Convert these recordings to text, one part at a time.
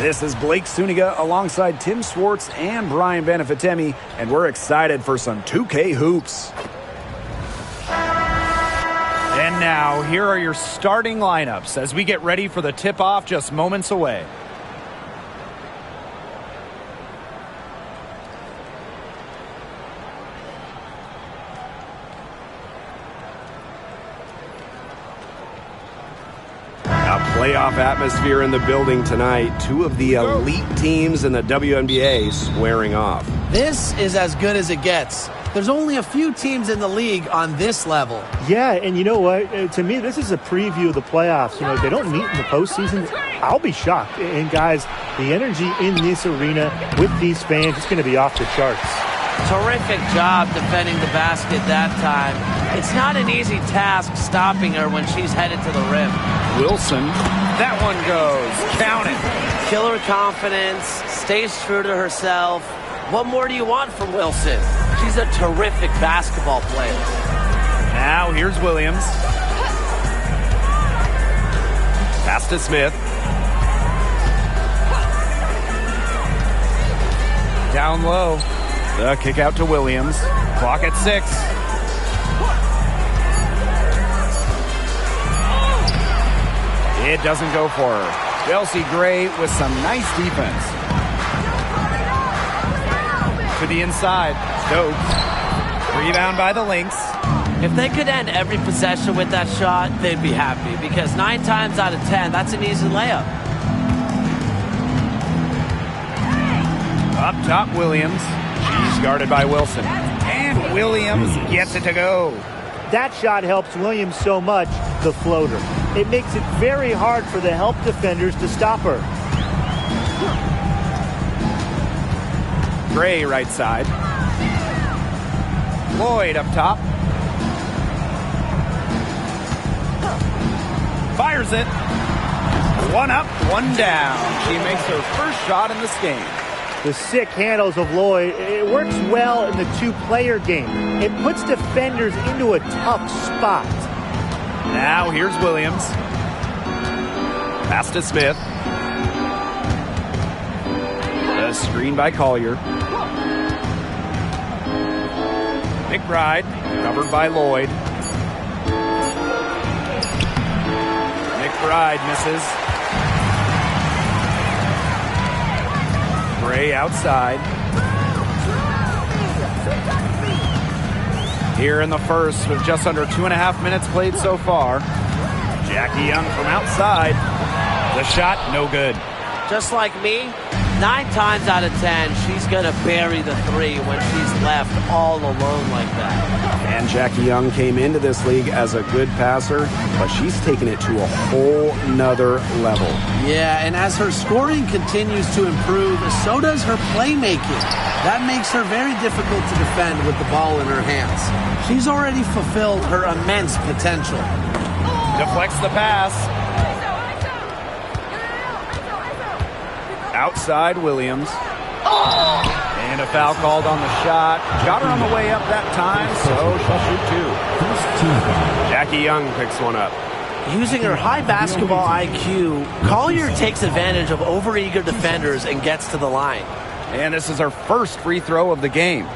This is Blake Suniga alongside Tim Swartz and Brian Benefitemi, and we're excited for some 2K hoops. And now, here are your starting lineups as we get ready for the tip-off just moments away. Playoff atmosphere in the building tonight. Two of the elite teams in the WNBA squaring off. This is as good as it gets. There's only a few teams in the league on this level. Yeah, and you know what? To me, this is a preview of the playoffs. You know, if they don't meet in the postseason, I'll be shocked. And guys, the energy in this arena with these fans is going to be off the charts. Terrific job defending the basket that time. It's not an easy task stopping her when she's headed to the rim. Wilson, that one goes. Count it. Killer confidence, stays true to herself. What more do you want from Wilson? She's a terrific basketball player. Now here's Williams. Pass to Smith. Down low. The kick out to Williams. Clock at 6. It doesn't go for her. Chelsea Gray with some nice defense. To the inside. Stokes. Rebound by the Lynx. If they could end every possession with that shot, they'd be happy, because 9 times out of 10, that's an easy layup. Up top, Williams. She's guarded by Wilson. And Williams gets it to go. That shot helps Williams so much, the floater. It makes it very hard for the help defenders to stop her. Gray right side. Lloyd up top. Fires it. One up, one down. She makes her first shot in this game. The sick handles of Lloyd, it works well in the two-player game. It puts defenders into a tough spot. Now here's Williams. Pass to Smith. The screen by Collier. McBride, covered by Lloyd. McBride misses. Gray outside. Here in the first with just under 2.5 minutes played so far. Jackie Young from outside. The shot, no good. Just like me, 9 times out of 10, she's going to bury the 3 when she's left all alone like that. And Jackie Young came into this league as a good passer, but she's taken it to a whole nother level. Yeah, and as her scoring continues to improve, so does her playmaking. That makes her very difficult to defend with the ball in her hands. She's already fulfilled her immense potential. Deflects the pass. Outside Williams. And a foul called on the shot. Got her on the way up that time, so she'll shoot 2. Jackie Young picks one up. Using her high basketball IQ, Collier takes advantage of overeager defenders and gets to the line. And this is her first free throw of the game.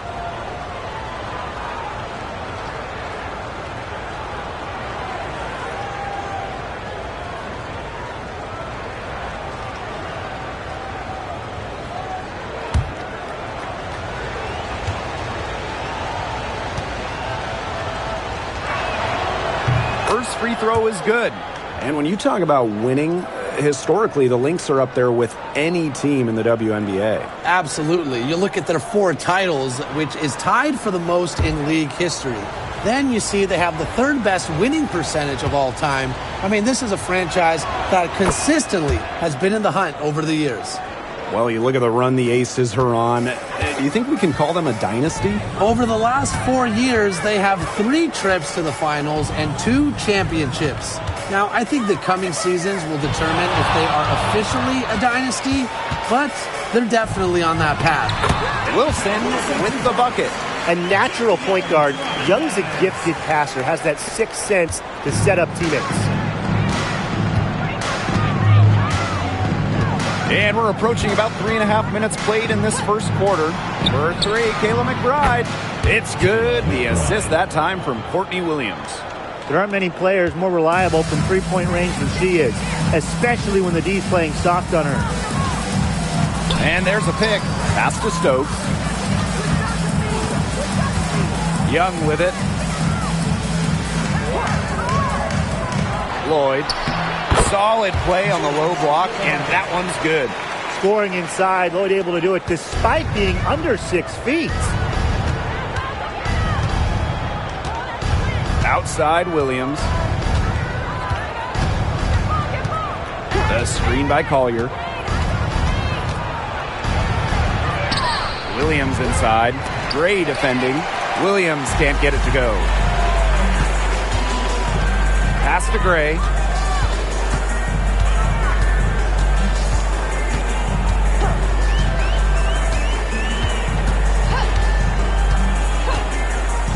First free throw is good. And when you talk about winning, historically, the Lynx are up there with any team in the WNBA. Absolutely. You look at their 4 titles, which is tied for the most in league history. Then you see they have the 3rd best winning percentage of all time. I mean, this is a franchise that consistently has been in the hunt over the years. Well, you look at the run the Aces are on. Do you think we can call them a dynasty? Over the last 4 years, they have 3 trips to the finals and 2 championships. Now, I think the coming seasons will determine if they are officially a dynasty, but they're definitely on that path. Wilson with the bucket. A natural point guard, Young's a gifted passer, has that sixth sense to set up teammates. And we're approaching about 3.5 minutes played in this first quarter. For three, Kayla McBride. It's good. The assist that time from Courtney Williams. There aren't many players more reliable from three-point range than she is, especially when the D's playing soft on her. And there's a pick. Pass to Stokes. Young with it. Lloyd. Solid play on the low block, and that one's good. Scoring inside, Lloyd able to do it despite being under 6 feet. Outside Williams. The screen by Collier. Williams inside. Gray defending. Williams can't get it to go. Pass to Gray.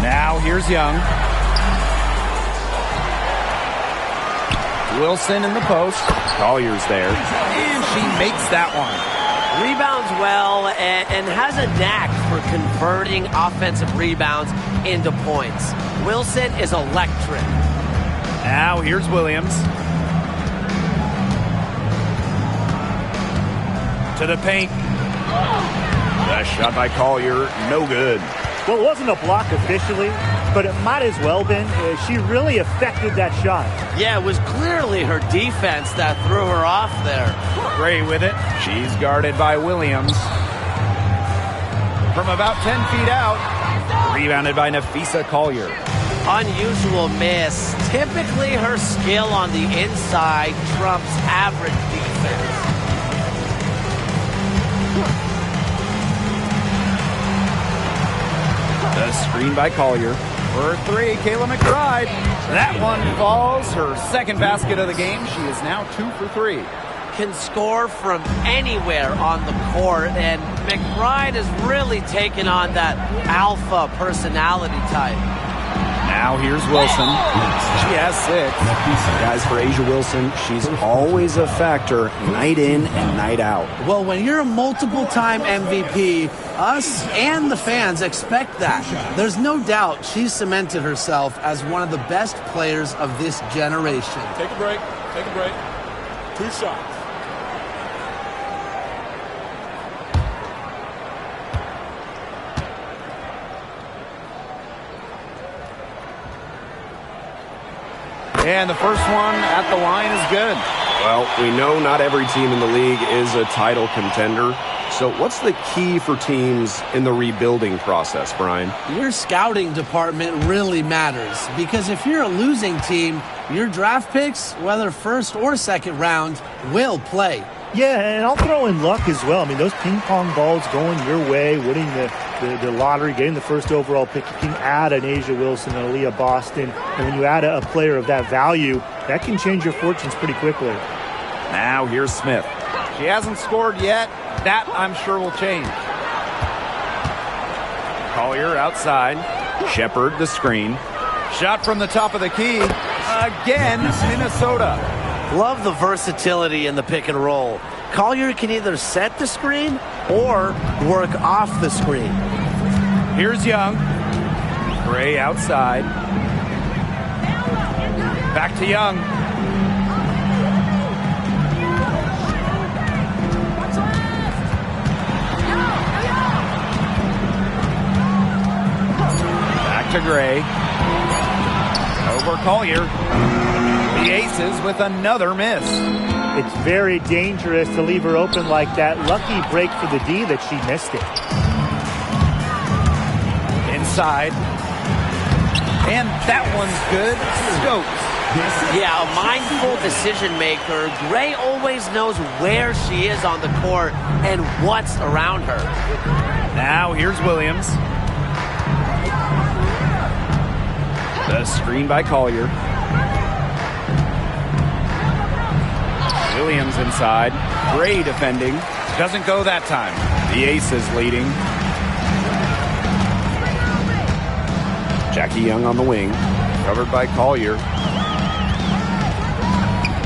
Now here's Young. Wilson in the post. Collier's there. And she makes that one. Rebounds well and has a knack for converting offensive rebounds into points. Wilson is electric. Now here's Williams. To the paint. The shot by Collier, no good. Well, it wasn't a block officially, but it might as well been. She really affected that shot. Yeah, it was clearly her defense that threw her off there. Gray with it. She's guarded by Williams. From about 10 feet out. Rebounded by Nafisa Collier. Unusual miss. Typically her skill on the inside trumps average defense. The screen by Collier. For three, Kayla McBride. That one falls. Her second basket of the game. She is now 2 for 3. Can score from anywhere on the court, and McBride has really taken on that alpha personality type. Now here's Wilson. She has 6. Guys, for A'ja Wilson, she's always a factor night in and night out. Well, when you're a multiple-time MVP, us and the fans expect that. There's no doubt she's cemented herself as one of the best players of this generation. Take a break. Take a break. 2 shots. And the first one at the line is good. Well, we know not every team in the league is a title contender. So what's the key for teams in the rebuilding process, Brian? Your scouting department really matters, because if you're a losing team, your draft picks, whether first or second round, will play. Yeah, and I'll throw in luck as well. I mean, those ping pong balls going your way, winning the lottery, getting the first overall pick. You can add an A'ja Wilson, an Aaliyah Boston, and when you add a player of that value, that can change your fortunes pretty quickly. Now here's Smith. She hasn't scored yet. That, I'm sure, will change. Collier outside. Shepard the screen. Shot from the top of the key. Again, Minnesota. Love the versatility in the pick and roll. Collier can either set the screen or work off the screen. Here's Young. Gray outside. Back to Young. Back to Gray. Over Collier. The Aces with another miss. It's very dangerous to leave her open like that. Lucky break for the D that she missed it. Inside. And that one's good. Stokes. Yeah, a mindful decision maker. Gray always knows where she is on the court and what's around her. Now here's Williams. The screen by Collier. Williams inside. Gray defending. Doesn't go that time. The Aces leading. Jackie Young on the wing. Covered by Collier.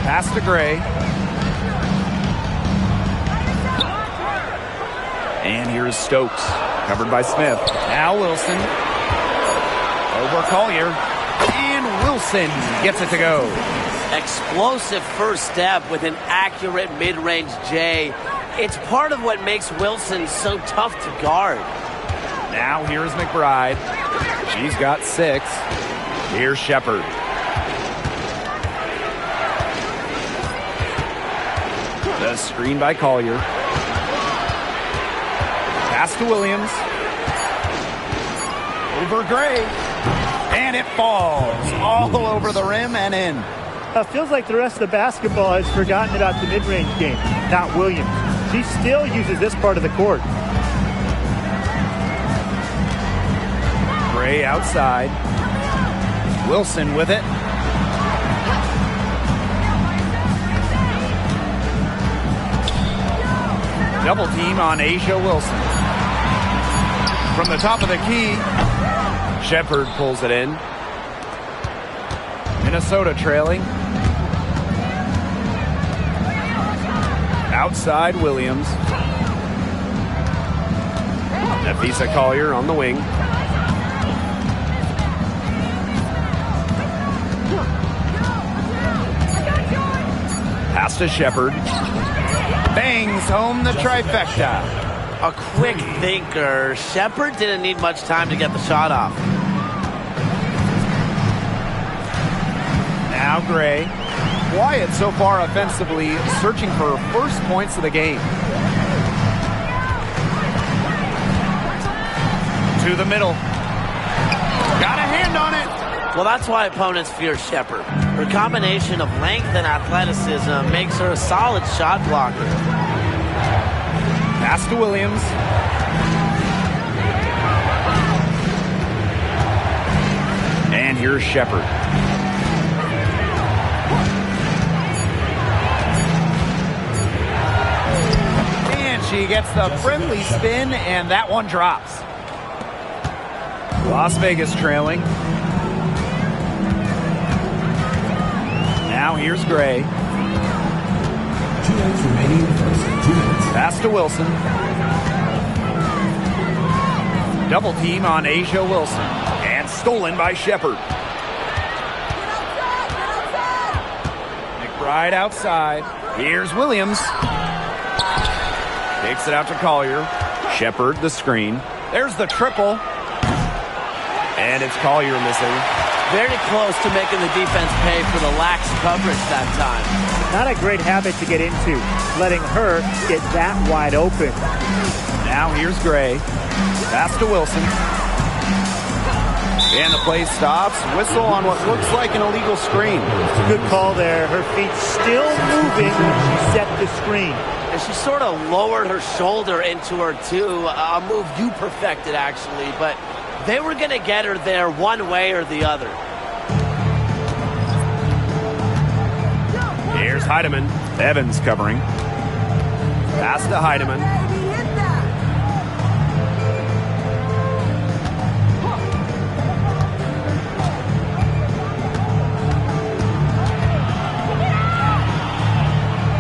Pass to Gray. And here's Stokes, covered by Smith. Now Wilson. Over Collier. And Wilson gets it to go. Explosive first step with an accurate mid-range J. It's part of what makes Wilson so tough to guard. Now here's McBride. She's got 6. Here's Shepard. The screen by Collier. Pass to Williams. Over Gray. And it falls all over the rim and in. Feels like the rest of the basketball has forgotten about the mid-range game, not Williams. She still uses this part of the court. Gray outside. Wilson with it. Double team on Asia Wilson. From the top of the key, Shepard pulls it in. Minnesota trailing. Outside Williams. Nafisa Collier on the wing. Pass to Shepard. Bangs home the trifecta. A quick thinker. Shepard didn't need much time to get the shot off. Now Gray. Quiet so far offensively, searching for first points of the game. To the middle. Got a hand on it. Well, that's why opponents fear Shepard. Her combination of length and athleticism makes her a solid shot blocker. Pass to Williams. And here's Shepard. She gets the friendly spin, and that one drops. Las Vegas trailing. Now here's Gray. 2 minutes remaining in the first. 2 minutes. Pass to Wilson. Double team on Asia Wilson. And stolen by Shepard. McBride outside. Here's Williams. Takes it out to Collier. Shepard the screen. There's the triple. And it's Collier missing. Very close to making the defense pay for the lax coverage that time. Not a great habit to get into, letting her get that wide open. Now here's Gray. Pass to Wilson. And the play stops. Whistle on what looks like an illegal screen. Good call there. Her feet still moving when she set the screen. And she sort of lowered her shoulder into her, too. A move you perfected, actually. But they were going to get her there one way or the other. Here's Heidemann. Evans covering. Pass to Heidemann.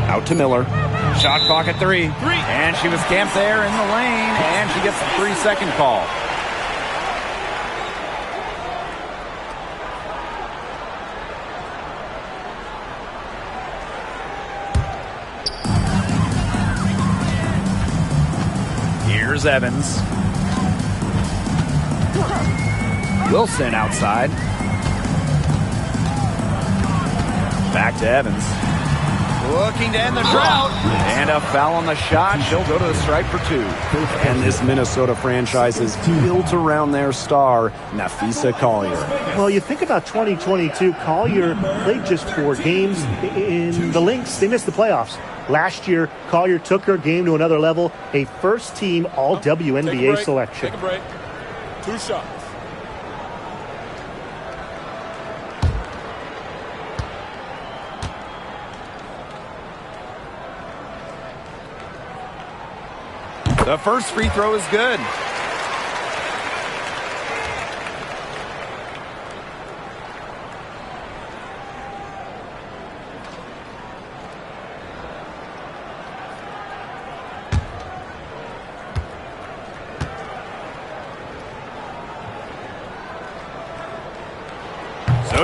Out to Miller. Shot clock at 3. And she was camped there in the lane, and she gets the 3-second call. Here's Evans. Wilson outside. Back to Evans. Looking to end the drought. And a foul on the shot. She'll go to the stripe for 2. And this Minnesota franchise is built around their star, Nafisa Collier. Well, you think about 2022, Collier played just 4 games in the Lynx. They missed the playoffs. Last year, Collier took her game to another level, a first-team All-WNBA selection. Take a break. 2 shots. The first free throw is good.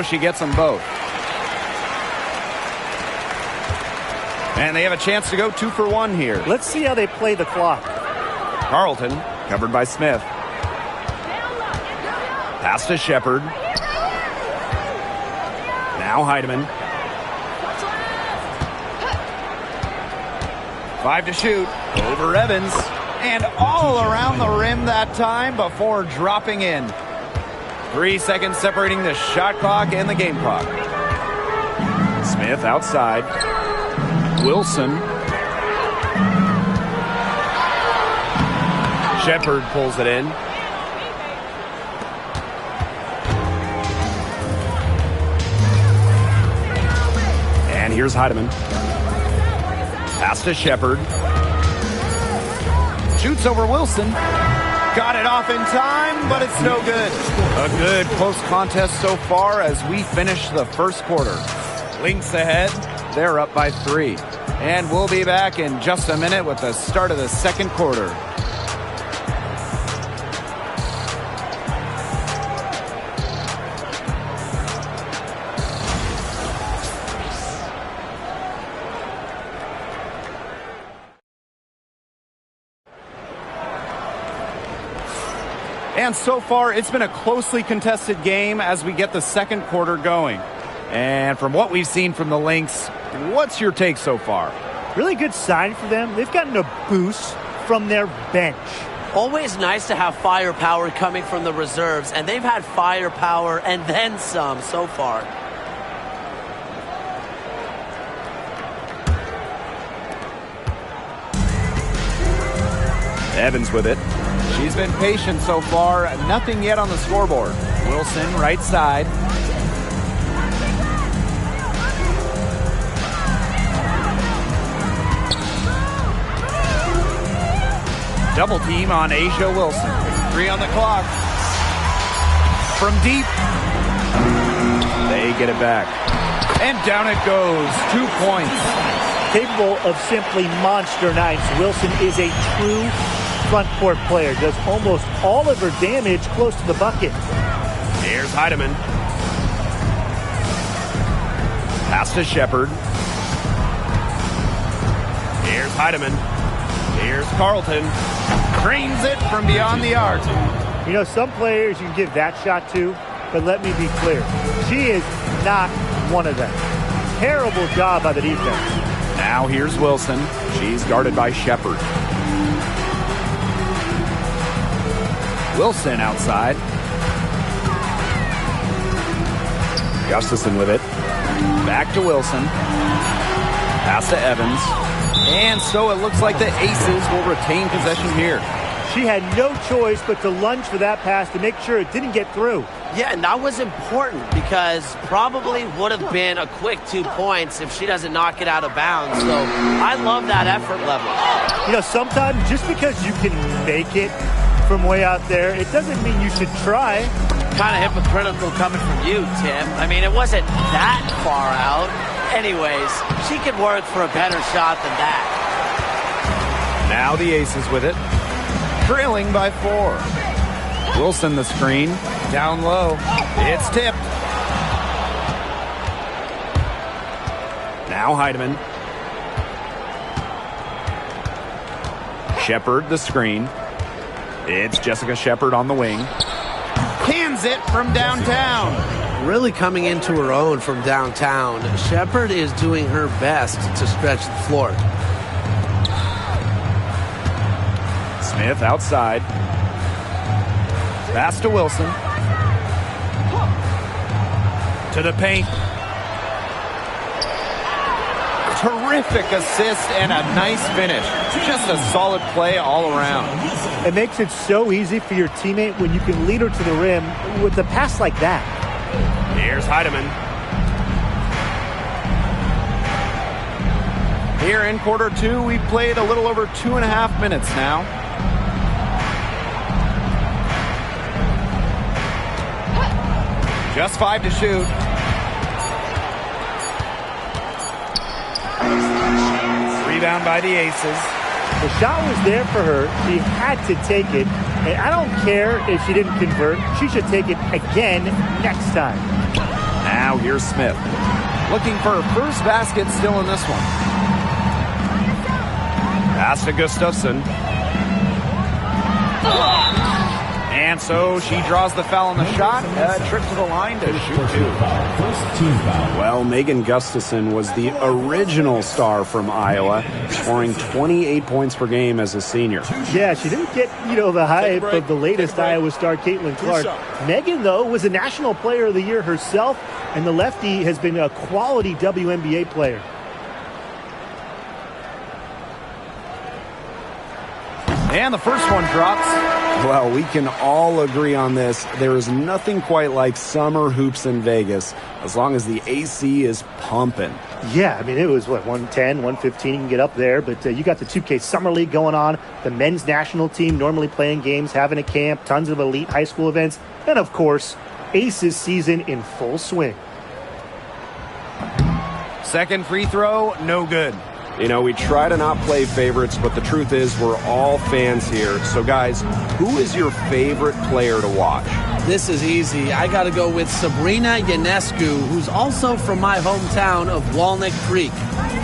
So she gets them both. And they have a chance to go 2 for 1 here. Let's see how they play the clock. Carlton, covered by Smith. Pass to Shepard. Now Heidemann. 5 to shoot. Over Evans. And all around the rim that time before dropping in. 3 seconds separating the shot clock and the game clock. Smith outside. Wilson. Shepard pulls it in. And here's Heidemann. Pass to Shepard. Shoots over Wilson. Got it off in time, but it's no good. A good close contest so far as we finish the first quarter. Lynx ahead. They're up by 3. And we'll be back in just a minute with the start of the second quarter. And so far, it's been a closely contested game as we get the second quarter going. And from what we've seen from the Lynx, what's your take so far? Really good sign for them. They've gotten a boost from their bench. Always nice to have firepower coming from the reserves, and they've had firepower and then some so far. Evans with it. She's been patient so far. Nothing yet on the scoreboard. Wilson, right side. Double team on Asia Wilson. 3 on the clock. From deep. They get it back. And down it goes. 2 points. Capable of simply monster nights, Wilson is a true front court player. Does almost all of her damage close to the bucket. Here's Heidemann. Pass to Shepard. Here's Heidemann. Here's Carlton. Cranes it from beyond the arc. You know, some players you can give that shot to, but let me be clear. She is not one of them. Terrible job by the defense. Now here's Wilson. She's guarded by Shepard. Wilson outside. Gustafson with it. Back to Wilson. Pass to Evans. And so it looks like the Aces will retain possession here. She had no choice but to lunge for that pass to make sure it didn't get through. Yeah, and that was important because probably would have been a quick 2 points if she doesn't knock it out of bounds. So I love that effort level. You know, sometimes just because you can make it from way out there, it doesn't mean you should try. Kind of hypocritical coming from you, Tim. I mean, it wasn't that far out. Anyways, she could work for a better shot than that. Now the Aces with it. Trailing by 4. Wilson the screen. Down low. It's tipped. Now Heidemann. Shepard the screen. It's Jessica Shepard on the wing. Cans it from downtown. Really coming into her own from downtown. Shepard is doing her best to stretch the floor. Smith outside. Pass to Wilson. To the paint. Terrific assist and a nice finish. Just a solid play all around. It makes it so easy for your teammate when you can lead her to the rim with a pass like that. Here's Heidemann. Here in quarter 2, we've played a little over 2.5 minutes now. Just 5 to shoot. Rebound by the Aces. The shot was there for her. She had to take it. And I don't care if she didn't convert. She should take it again next time. Now here's Smith. Looking for her first basket still in this one. Pass to Gustafson. And so she draws the foul on the shot. Trip to the line to shoot two. Well, Megan Gustafson was the original star from Iowa, scoring 28 points per game as a senior. Yeah, she didn't get, the hype of the latest Iowa star, Caitlin Clark. Megan, though, was a National Player of the Year herself, and the lefty has been a quality WNBA player. And the first one drops. Well, we can all agree on this. There is nothing quite like summer hoops in Vegas, as long as the AC is pumping. Yeah, I mean, it was, 110, 115, you can get up there, but you got the 2K Summer League going on, the men's national team normally playing games, having a camp, tons of elite high school events, and, of course, Aces season in full swing. Second free throw, no good. We try to not play favorites, but the truth is we're all fans here. So, guys, who is your favorite player to watch? This is easy. I got to go with Sabrina Ionescu, who's also from my hometown of Walnut Creek.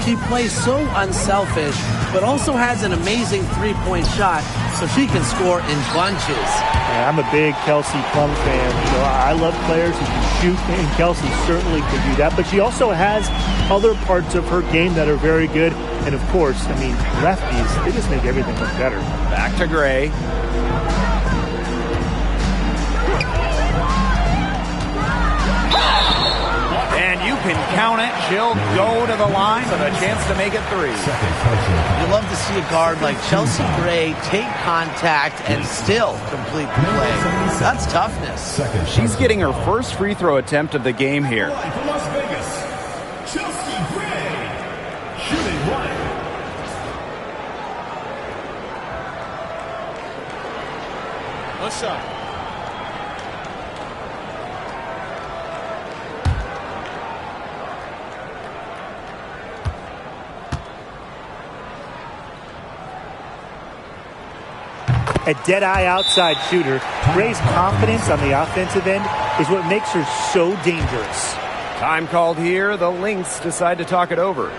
She plays so unselfish, but also has an amazing three-point shot, so she can score in bunches. Yeah, I'm a big Kelsey Plum fan. I love players who can shoot, and Kelsey certainly can do that. But she also has other parts of her game that are very good. And, of course, lefties, they just make everything look better. Back to Gray. And you can count it. She'll go to the line with a chance to make it three. You love to see a guard like Chelsea Gray take contact and still complete the play. That's toughness. She's getting her first free throw attempt of the game here. For Las Vegas, Chelsea Gray, shooting one. No shot. A dead-eye outside shooter. Gray's confidence on the offensive end is what makes her so dangerous. Time called here. The Lynx decide to talk it over.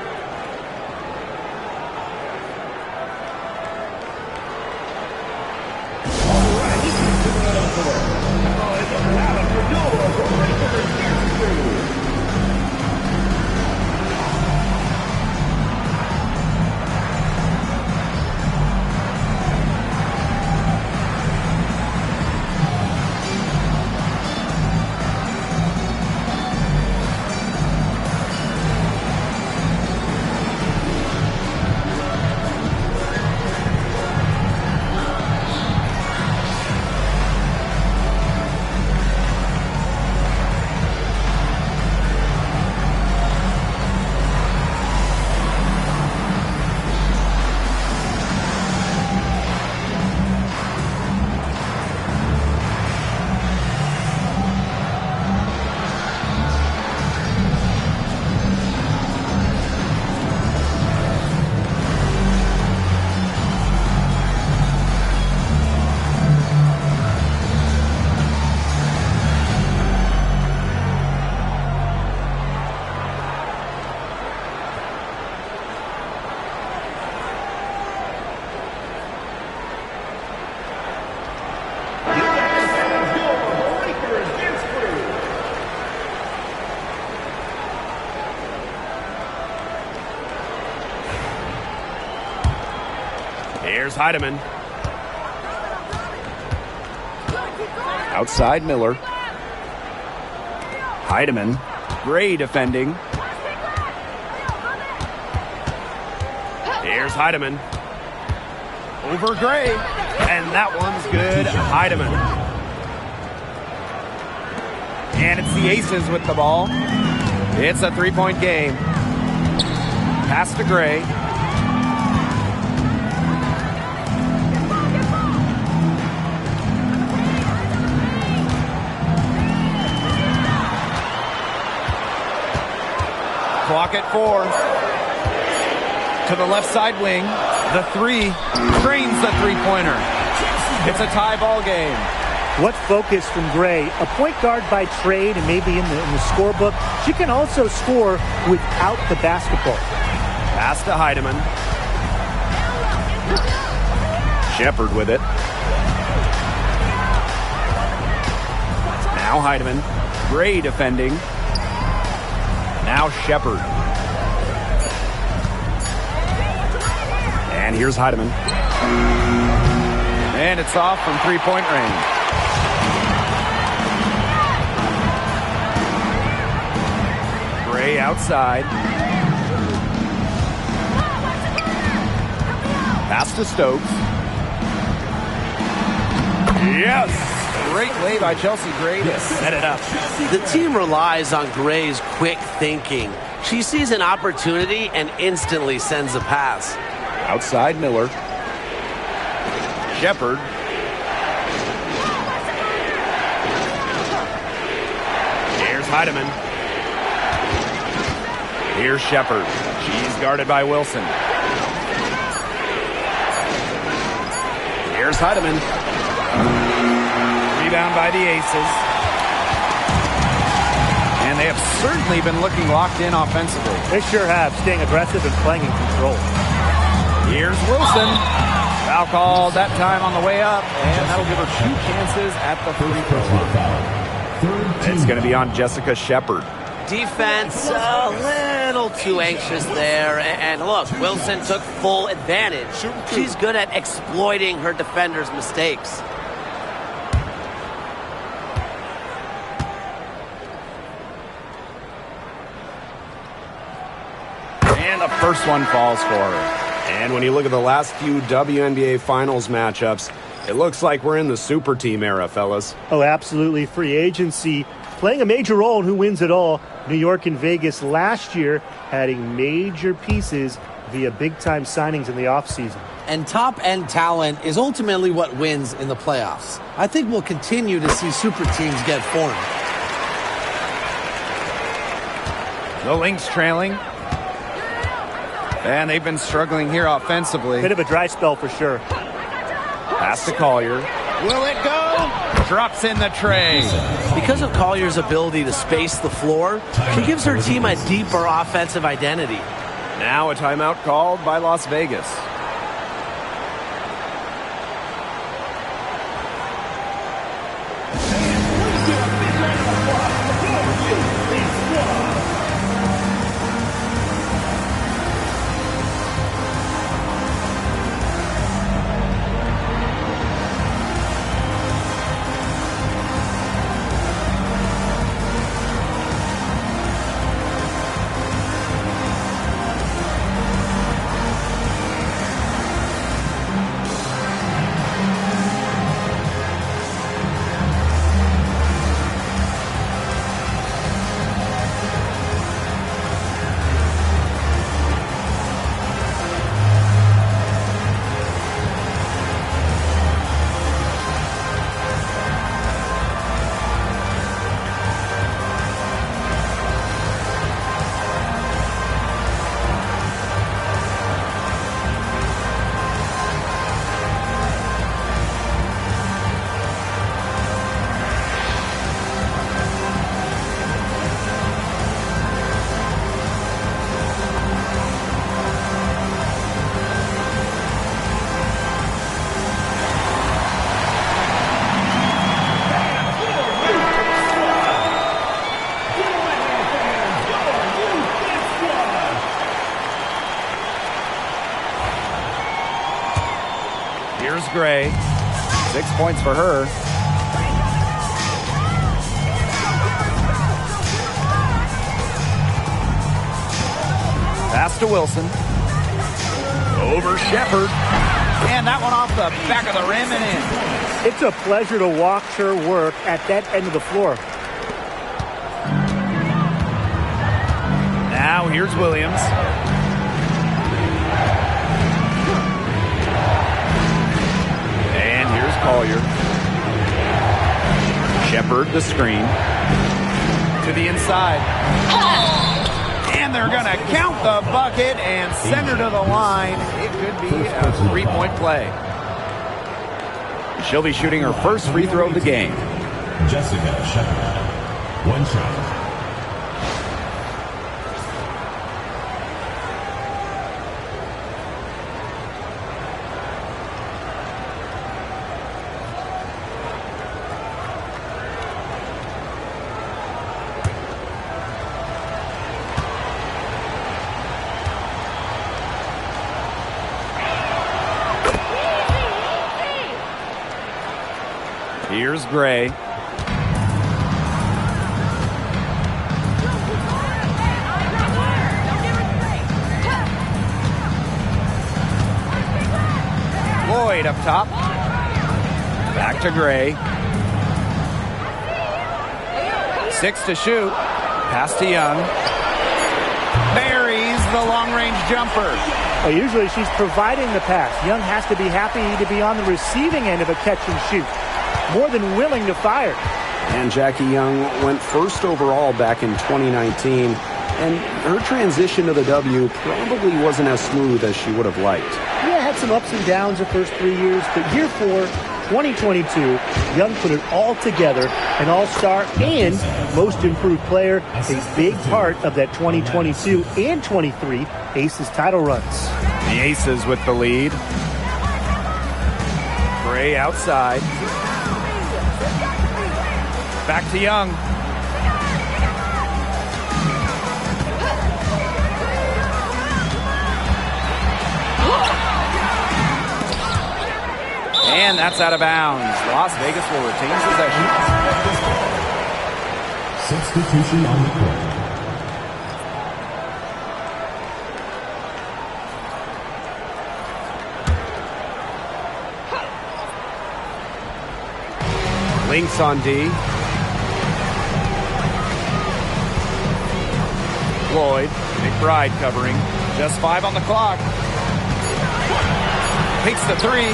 Here's Heidemann. Outside Miller. Heidemann. Gray defending. Here's Heidemann. Over Gray. And that one's good. Heidemann. And it's the Aces with the ball. It's a three-point game. Pass to Gray. Clock at 4. To the left side wing. The three drains the three-pointer. It's a tie ball game. What focus from Gray. A point guard by trade and maybe in the scorebook. She can also score without the basketball. Pass to Heidemann. Shepard with it. Now Heidemann. Gray defending. Now Shepard. And here's Heidemann. And it's off from three-point range. Gray outside. Pass to Stokes. Yes! Great play by Chelsea Gray to set it up. The team relies on Gray's quick thinking. She sees an opportunity and instantly sends a pass. Outside Miller. Shepard. Here's Heidemann. Here's Shepard. She's guarded by Wilson. Here's Heidemann. Rebound by the Aces. And they have certainly been looking locked in offensively. They sure have, staying aggressive and playing in control. Here's Wilson. Foul called that time on the way up, and that'll give her 2 chances at the free throw line. It's going to be on Jessica Shepard. Defense a little too anxious there. And look, Wilson took full advantage. She's good at exploiting her defenders' mistakes. And the first one falls for her. And when you look at the last few WNBA Finals matchups, it looks like we're in the super team era, fellas. Oh, absolutely. Free agency playing a major role in who wins it all. New York and Vegas last year adding major pieces via big-time signings in the offseason. And top-end talent is ultimately what wins in the playoffs. I think we'll continue to see super teams get formed. The Lynx trailing. And they've been struggling here offensively. Bit of a dry spell for sure. Pass to Collier. Will it go? Drops in the tray. Because of Collier's ability to space the floor, she gives her team a deeper offensive identity. Now a timeout called by Las Vegas. Gray. 6 points for her. Pass to Wilson. Over Shepard. And that one off the back of the rim and in. It's a pleasure to watch her work at that end of the floor. Now here's Williams. Collier. Shepard the screen. To the inside. And they're going to count the bucket and send her to the line. It could be a 3-point play. She'll be shooting her first free throw of the game. Jessica Shepard. 1 shot. Here's Gray. Lloyd up top. Back to Gray. 6 to shoot. Pass to Young. Buries the long-range jumper. Well, usually she's providing the pass. Young has to be happy to be on the receiving end of a catch and shoot. More than willing to fire. And Jackie Young went first overall back in 2019, and her transition to the W probably wasn't as smooth as she would have liked. Yeah, had some ups and downs the first 3 years, but year 4, 2022, Young put it all together, an all-star and most improved player, a big part of that 2022 and 23 Aces title runs. The Aces with the lead. Gray outside. Back to Young. And that's out of bounds. Las Vegas will retain possession. Substitution on the court. Lynx on D. Lloyd, McBride covering. Just 5 on the clock. Takes the 3.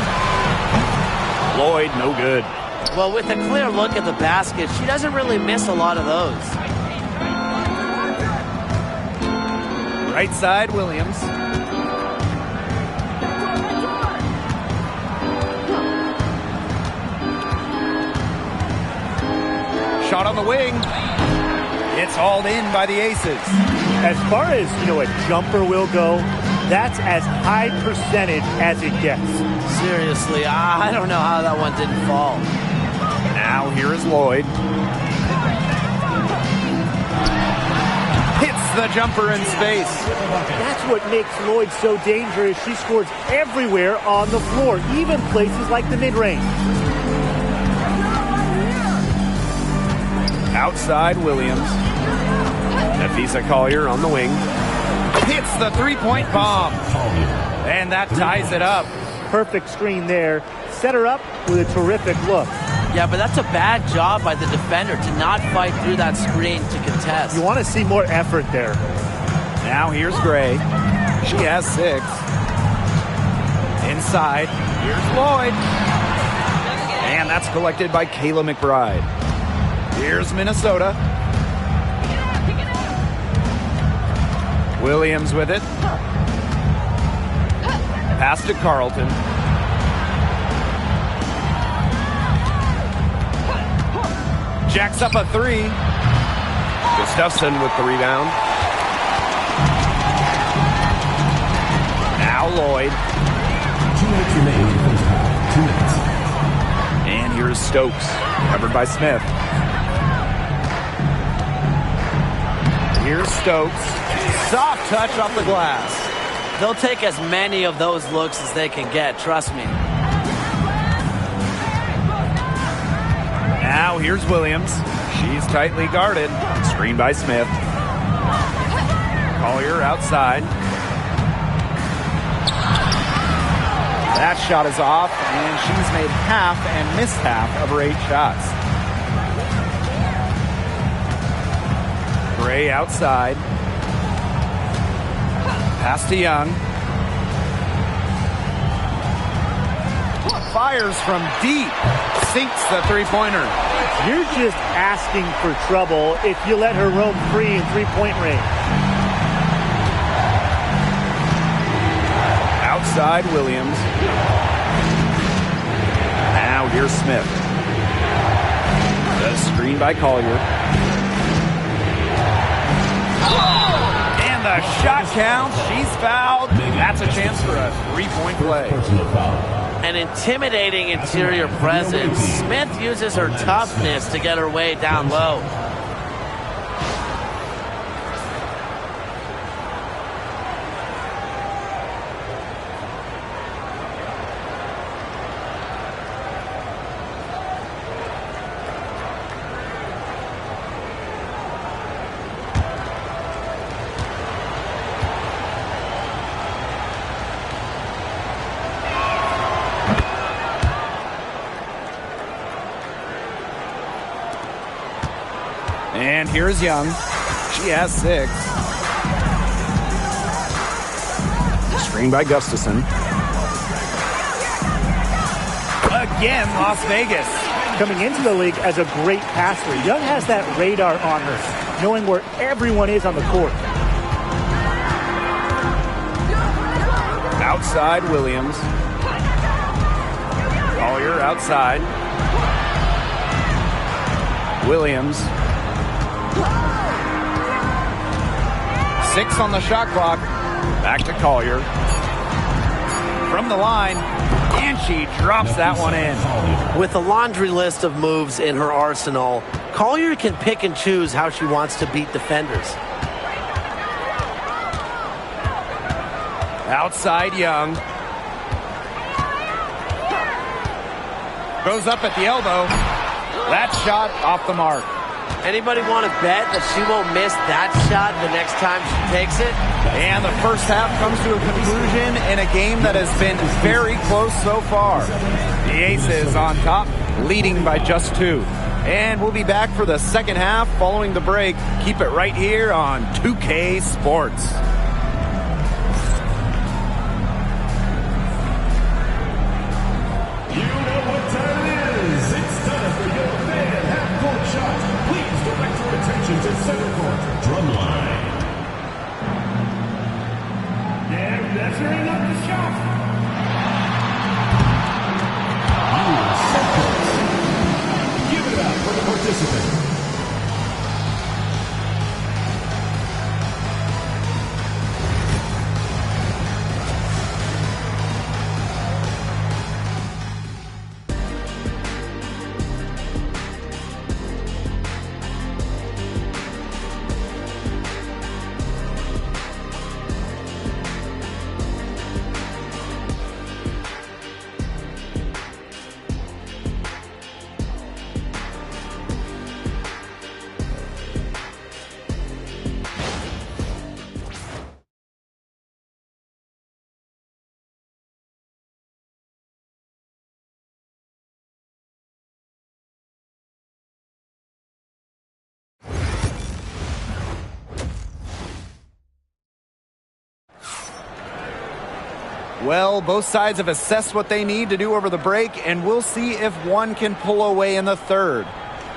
Lloyd, no good. Well, with a clear look at the basket, she doesn't really miss a lot of those. Right side, Williams. Shot on the wing. It's hauled in by the Aces. As far as, a jumper will go, that's as high percentage as it gets. Seriously, I don't know how that one didn't fall. Now here is Lloyd. Hits the jumper in space. That's what makes Lloyd so dangerous. She scores everywhere on the floor, even places like the mid-range. Outside, Williams. Nafisa Collier on the wing. Hits the three-point bomb. And that ties it up. Perfect screen there. Set her up with a terrific look. Yeah, but that's a bad job by the defender to not fight through that screen to contest. You want to see more effort there. Now here's Gray. She has 6. Inside, here's Lloyd. And that's collected by Kayla McBride. Here's Minnesota. Williams with it. Pass to Carlton. Jacks up a 3. Gustafson with the rebound. Now Lloyd. 2 minutes remaining in the first half. 2 minutes. And here's Stokes. Covered by Smith. Here's Stokes. Soft touch off the glass. They'll take as many of those looks as they can get, trust me. Now here's Williams. She's tightly guarded. Screen by Smith. Collier outside. That shot is off, and she's made half and missed half of her 8 shots. Gray outside. Pass to Young. Fires from deep. Sinks the three-pointer. You're just asking for trouble if you let her roam free in three-point range. Outside Williams. Now Here's Smith. The screen by Collier. And the shot counts. She's fouled. That's a chance for a three-point play. An intimidating interior presence. Smith uses her toughness to get her way down low. And here's Young. She has 6. Screen by Gustafson. Again, Las Vegas. Coming into the league as a great passer, Young has that radar on her, knowing where everyone is on the court. Outside, Williams. Collier outside. Williams. 6 on the shot clock. Back to Collier. From the line, and she drops that one in. With a laundry list of moves in her arsenal, Collier can pick and choose how she wants to beat defenders. Outside, Young. Goes up at the elbow. That shot off the mark. Anybody want to bet that she won't miss that shot the next time she takes it? And the first half comes to a conclusion in a game that has been very close so far. The Aces on top, leading by just 2. And we'll be back for the second half following the break. Keep it right here on 2K Sports. You know what time it is. It's time for your fan half-court shot. Please direct your attention to center court. Drumline. They're measuring up the shot. Give it up for the participant. Well, both sides have assessed what they need to do over the break, and we'll see if one can pull away in the third.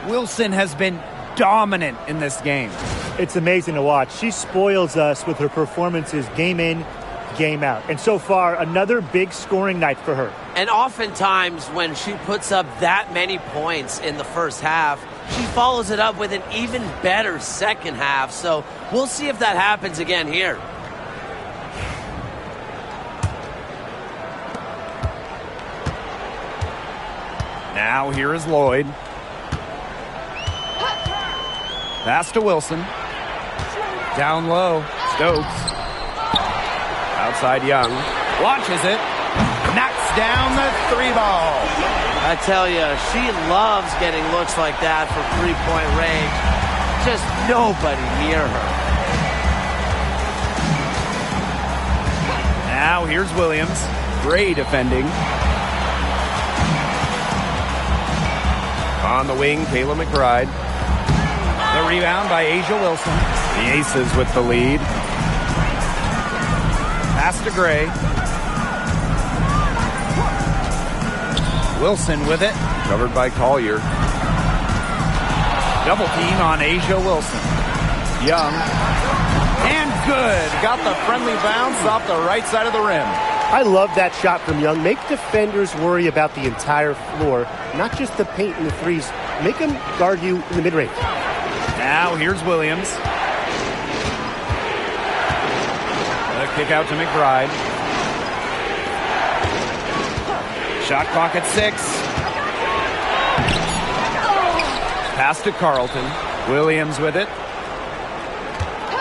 Wilson has been dominant in this game. It's amazing to watch. She spoils us with her performances game in, game out. And so far, another big scoring night for her. And oftentimes when she puts up that many points in the first half, she follows it up with an even better second half. So we'll see if that happens again here. Now here is Lloyd. Pass to Wilson. Down low, Stokes. Outside Young. Launches it. Knocks down the 3-ball. I tell you, she loves getting looks like that for three-point range. Just nobody near her. Now here's Williams. Great defending. On the wing, Kayla McBride. The rebound by Asia Wilson. The Aces with the lead. Pass to Gray. Wilson with it. Covered by Collier. Double team on Asia Wilson. Young. And good. Got the friendly bounce off the right side of the rim. I love that shot from Young. Make defenders worry about the entire floor, not just the paint and the threes. Make them guard you in the mid-range. Now here's Williams. The kick out to McBride. Shot clock at 6. Pass to Carlton. Williams with it.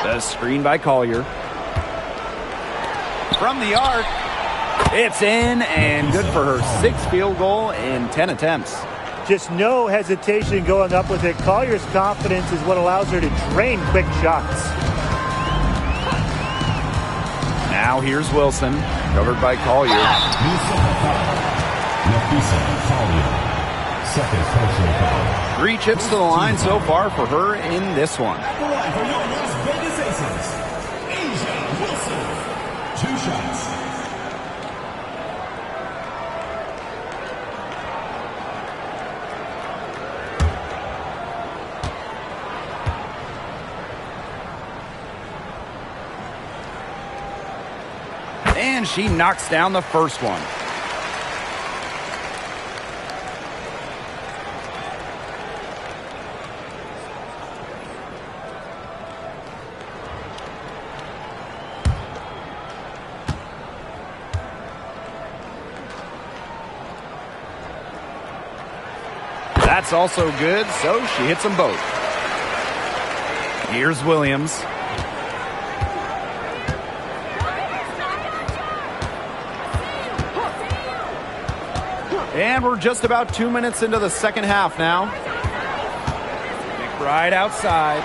The screen by Collier. From the arc. It's in and good for her 6th field goal in 10 attempts. Just no hesitation going up with it. Collier's confidence is what allows her to drain quick shots. Now here's Wilson, covered by Collier. Second personal foul. 3 chips to the line so far for her in this one. At the line for your Las Vegas Aces, Asia Wilson. 2 shots. And she knocks down the first one. That's also good, so she hits them both. Here's Williams. And we're just about 2 minutes into the second half now. McBride outside.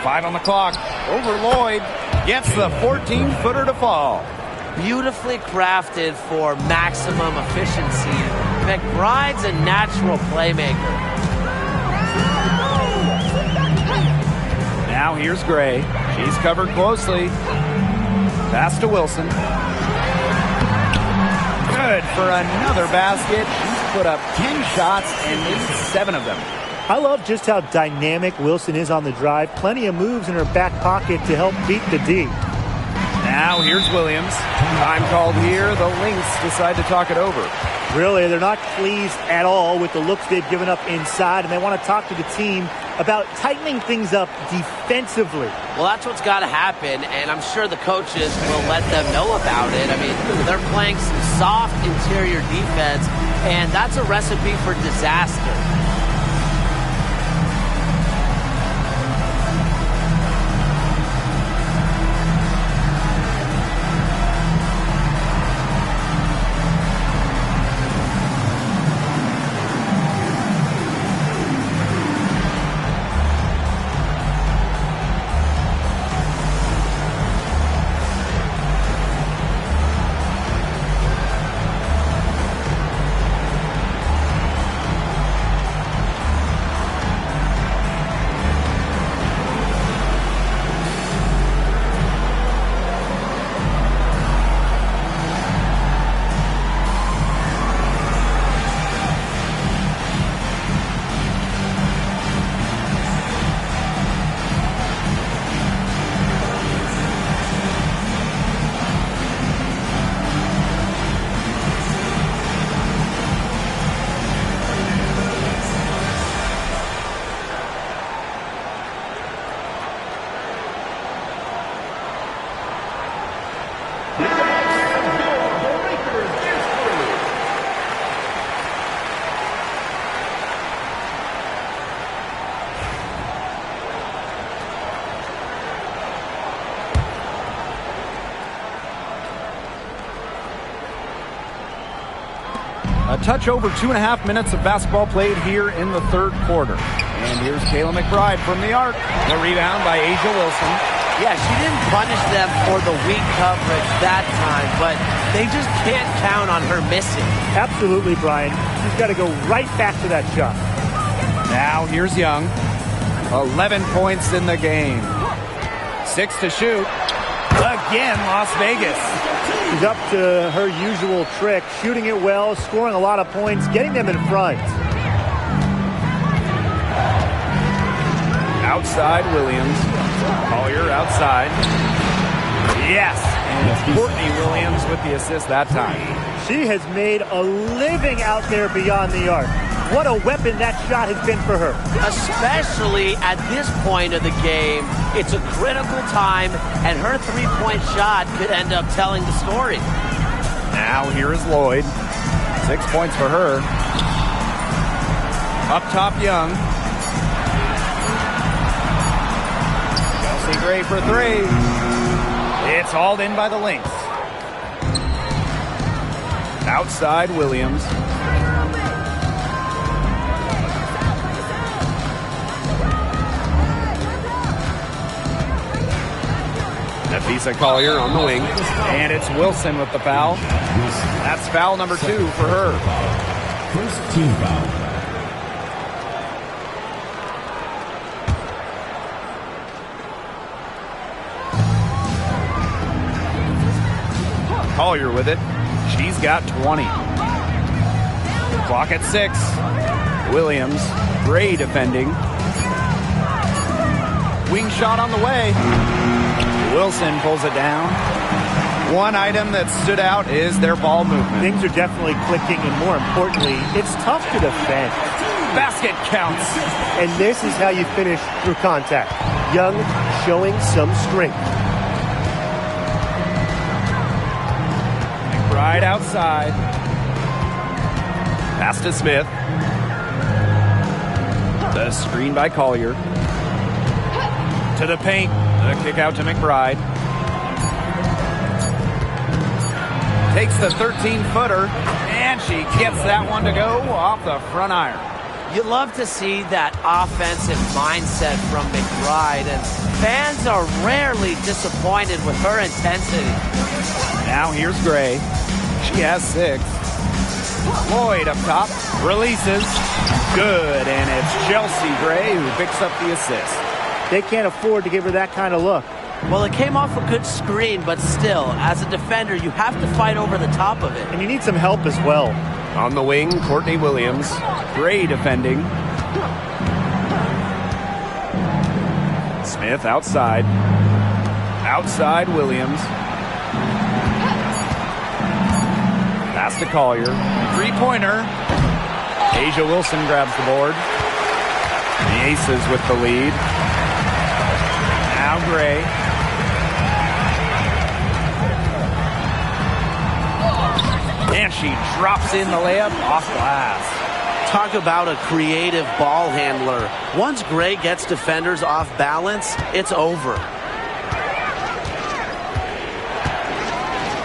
5 on the clock. Over Lloyd. Gets the 14-footer to fall. Beautifully crafted for maximum efficiency. McBride's a natural playmaker. Now here's Gray. She's covered closely. Pass to Wilson. Good for another basket. She's put up 10 shots and made 7 of them. I love just how dynamic Wilson is on the drive. Plenty of moves in her back pocket to help beat the D. Now here's Williams. Time called here. The Lynx decide to talk it over. Really, they're not pleased at all with the looks they've given up inside, and they want to talk to the team about tightening things up defensively. Well, that's what's got to happen, and I'm sure the coaches will let them know about it. I mean, they're playing some soft interior defense, and that's a recipe for disaster. A touch over 2.5 minutes of basketball played here in the third quarter. And here's Kayla McBride from the arc. The rebound by Asia Wilson. Yeah, she didn't punish them for the weak coverage that time, but they just can't count on her missing. Absolutely, Brian. She's got to go right back to that shot. Now here's Young. 11 points in the game. 6 to shoot. Again, Las Vegas. She's up to her usual trick, shooting it well, scoring a lot of points, getting them in front. Outside Williams. Collier outside. Yes, and it's Courtney Williams with the assist that time. She has made a living out there beyond the arc. What a weapon that shot has been for her. Especially at this point of the game, it's a critical time, and her three-point shot could end up telling the story. Now here is Lloyd. 6 points for her. Up top, Young. Chelsea Gray for three. It's hauled in by the Lynx. Outside, Williams. Nafisa Collier on the wing. And it's Wilson with the foul. That's foul number 2 for her. First team foul. Collier with it. She's got 20. Clock at 6. Williams. Gray defending. Wing shot on the way. Wilson pulls it down. One item that stood out is their ball movement. Things are definitely clicking, and more importantly, it's tough to defend. Basket counts. And this is how you finish through contact. Young showing some strength. Right outside. Pass to Smith. The screen by Collier. To the paint. The kick out to McBride. Takes the 13-footer, and she gets that one to go off the front iron. You love to see that offensive mindset from McBride, and fans are rarely disappointed with her intensity. Now here's Gray. She has 6. Lloyd up top. Releases. Good, and it's Chelsea Gray who picks up the assist. They can't afford to give her that kind of look. Well, it came off a good screen, but still, as a defender, you have to fight over the top of it. And you need some help as well. On the wing, Courtney Williams. Gray defending. Smith outside. Outside, Williams. Pass to Collier. Three-pointer. Asia Wilson grabs the board. The Aces with the lead. Now Gray. And she drops in the layup off glass. Talk about a creative ball handler. Once Gray gets defenders off balance, it's over.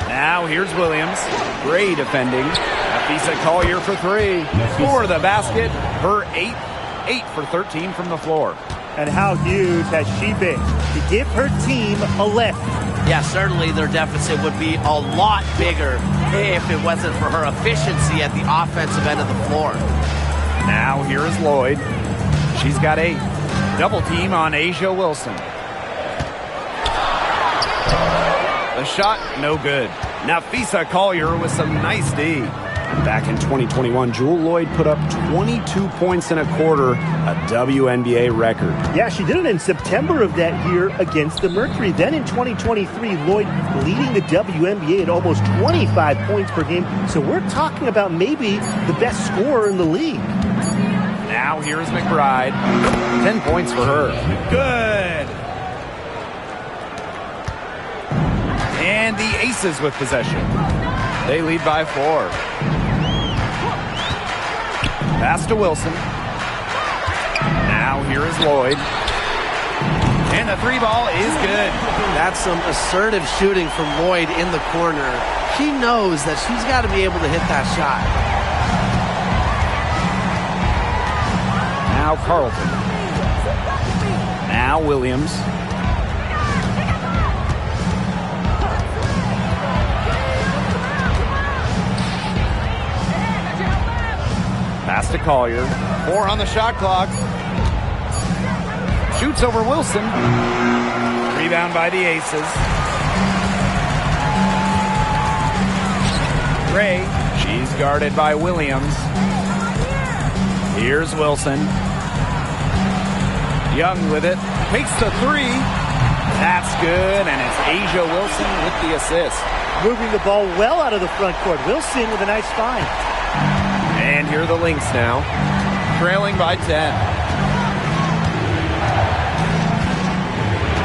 Now here's Williams. Gray defending. Nafisa Collier for 3. For the basket. Her 8th. 8 for 13 from the floor. And how huge has she been to give her team a lift? Yeah, certainly their deficit would be a lot bigger if it wasn't for her efficiency at the offensive end of the floor. Now here is Lloyd. She's got 8. Double team on Asia Wilson. The shot, no good. Nafisa Collier with some nice D. Back in 2021, Jewel Lloyd put up 22 points in a quarter, a WNBA record. Yeah, she did it in September of that year against the Mercury. Then in 2023, Lloyd leading the WNBA at almost 25 points per game. So we're talking about maybe the best scorer in the league. Now here's McBride. 10 points for her. Good. And the Aces with possession. They lead by 4. Pass to Wilson. Now here is Lloyd. And the 3 ball is good. That's some assertive shooting from Lloyd in the corner. She knows that she's got to be able to hit that shot. Now Carlton. Now Williams. Pass to Collier. 4 on the shot clock. Shoots over Wilson. Rebound by the Aces. Gray. She's guarded by Williams. Here's Wilson. Young with it. Takes the 3. That's good, and it's Asia Wilson with the assist. Moving the ball well out of the front court. Wilson with a nice find. And here are the Lynx now, trailing by 10.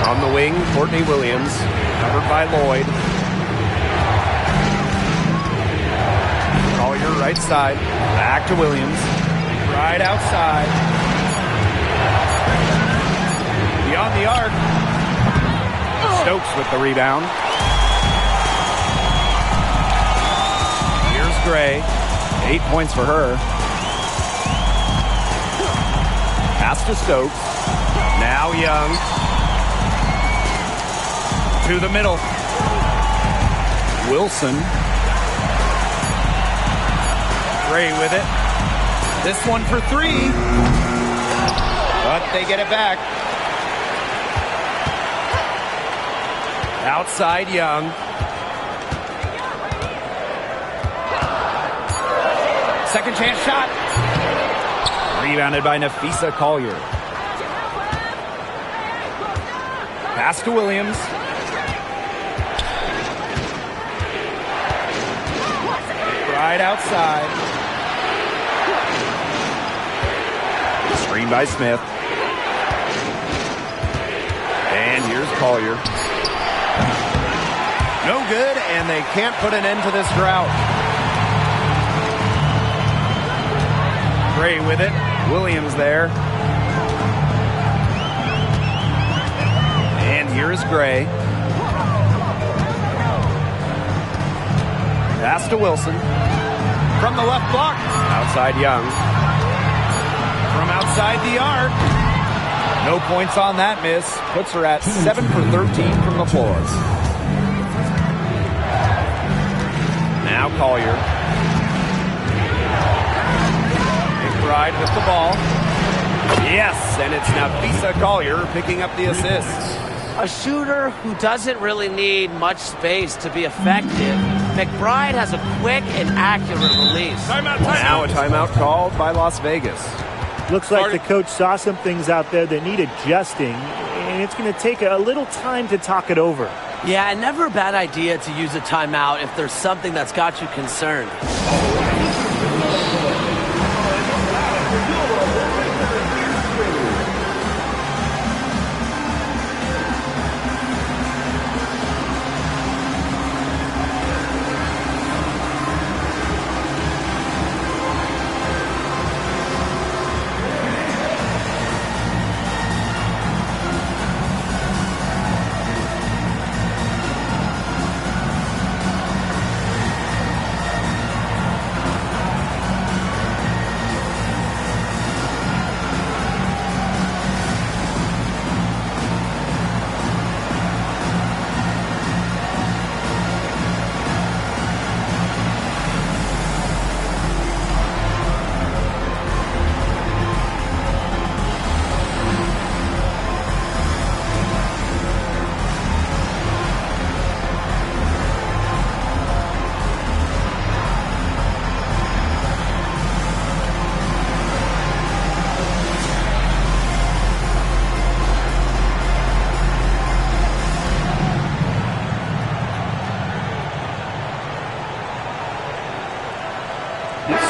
On the wing, Courtney Williams, covered by Lloyd. Collier right side, back to Williams, right outside. Beyond the arc. Stokes with the rebound. Here's Gray. 8 points for her. Pass to Stokes. Now Young. To the middle. Wilson. Gray with it. This one for three. But they get it back. Outside Young. Second chance shot. Rebounded by Nafisa Collier. Pass to Williams. Right outside. Screen by Smith. And here's Collier. No good, and they can't put an end to this drought. Gray with it. Williams there. And here's Gray. Pass to Wilson. From the left block. Outside Young. From outside the arc. No points on that miss. Puts her at 7 for 13 from the floors. Now Collier. McBride with the ball. Yes, and it's Nafisa Collier picking up the assist. A shooter who doesn't really need much space to be effective. McBride has a quick and accurate release. Timeout. Now a timeout called by Las Vegas. Looks like the coach saw some things out there that need adjusting, and it's going to take a little time to talk it over. Yeah, and never a bad idea to use a timeout if there's something that's got you concerned.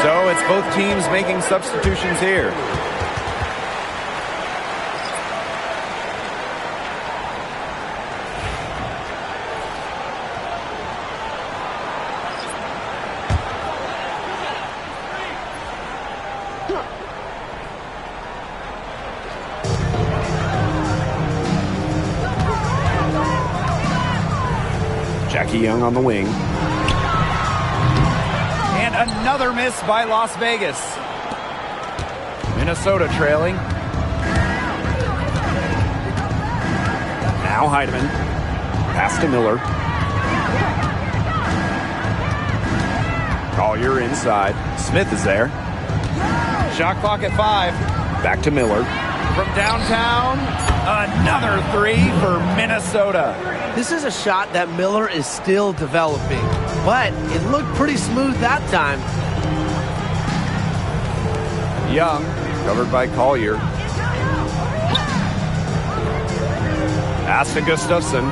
So it's both teams making substitutions here. Jackie Young on the wing. Another miss by Las Vegas. Minnesota trailing. Now Heidemann. Pass to Miller. Collier inside. Smith is there. Shot clock at 5. Back to Miller. From downtown, another three for Minnesota. This is a shot that Miller is still developing, but it looked pretty smooth that time. Young, covered by Collier. Pass to Gustafson.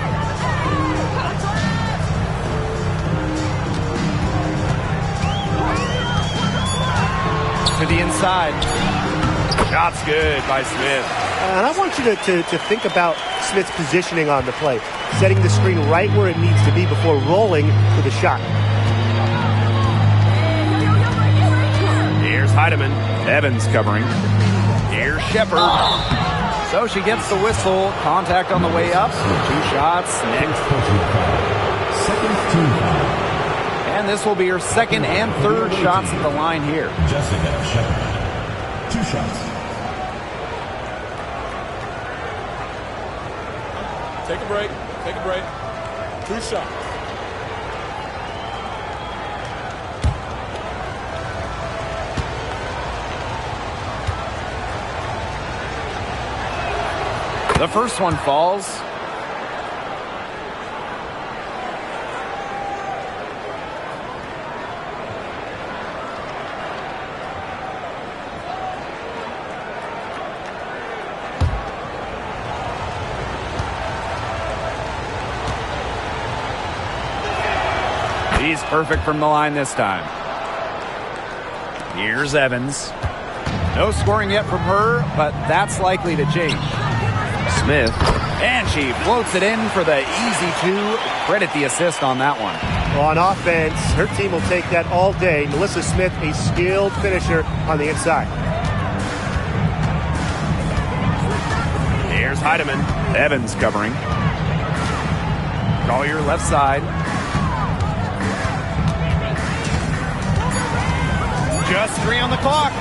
To the inside. Shot's good by Smith. And I want you to think about Smith's positioning on the play. Setting the screen right where it needs to be before rolling for the shot. Here's Heidemann. Evans covering. Here's Shepard. So she gets the whistle. Contact on the way up. 2 shots next. Second team foul. And this will be her second and third shots at the line here. Jessica Shepard. 2 shots. Take a break. Take a break. 2 shots. The first one falls. He's perfect from the line this time. Here's Evans. No scoring yet from her, but that's likely to change. Smith. And she floats it in for the easy 2. Credit the assist on that one. Well, on offense, her team will take that all day. Melissa Smith, a skilled finisher on the inside. Here's Heidemann. Evans covering. Collier left side. Just 3 on the clock.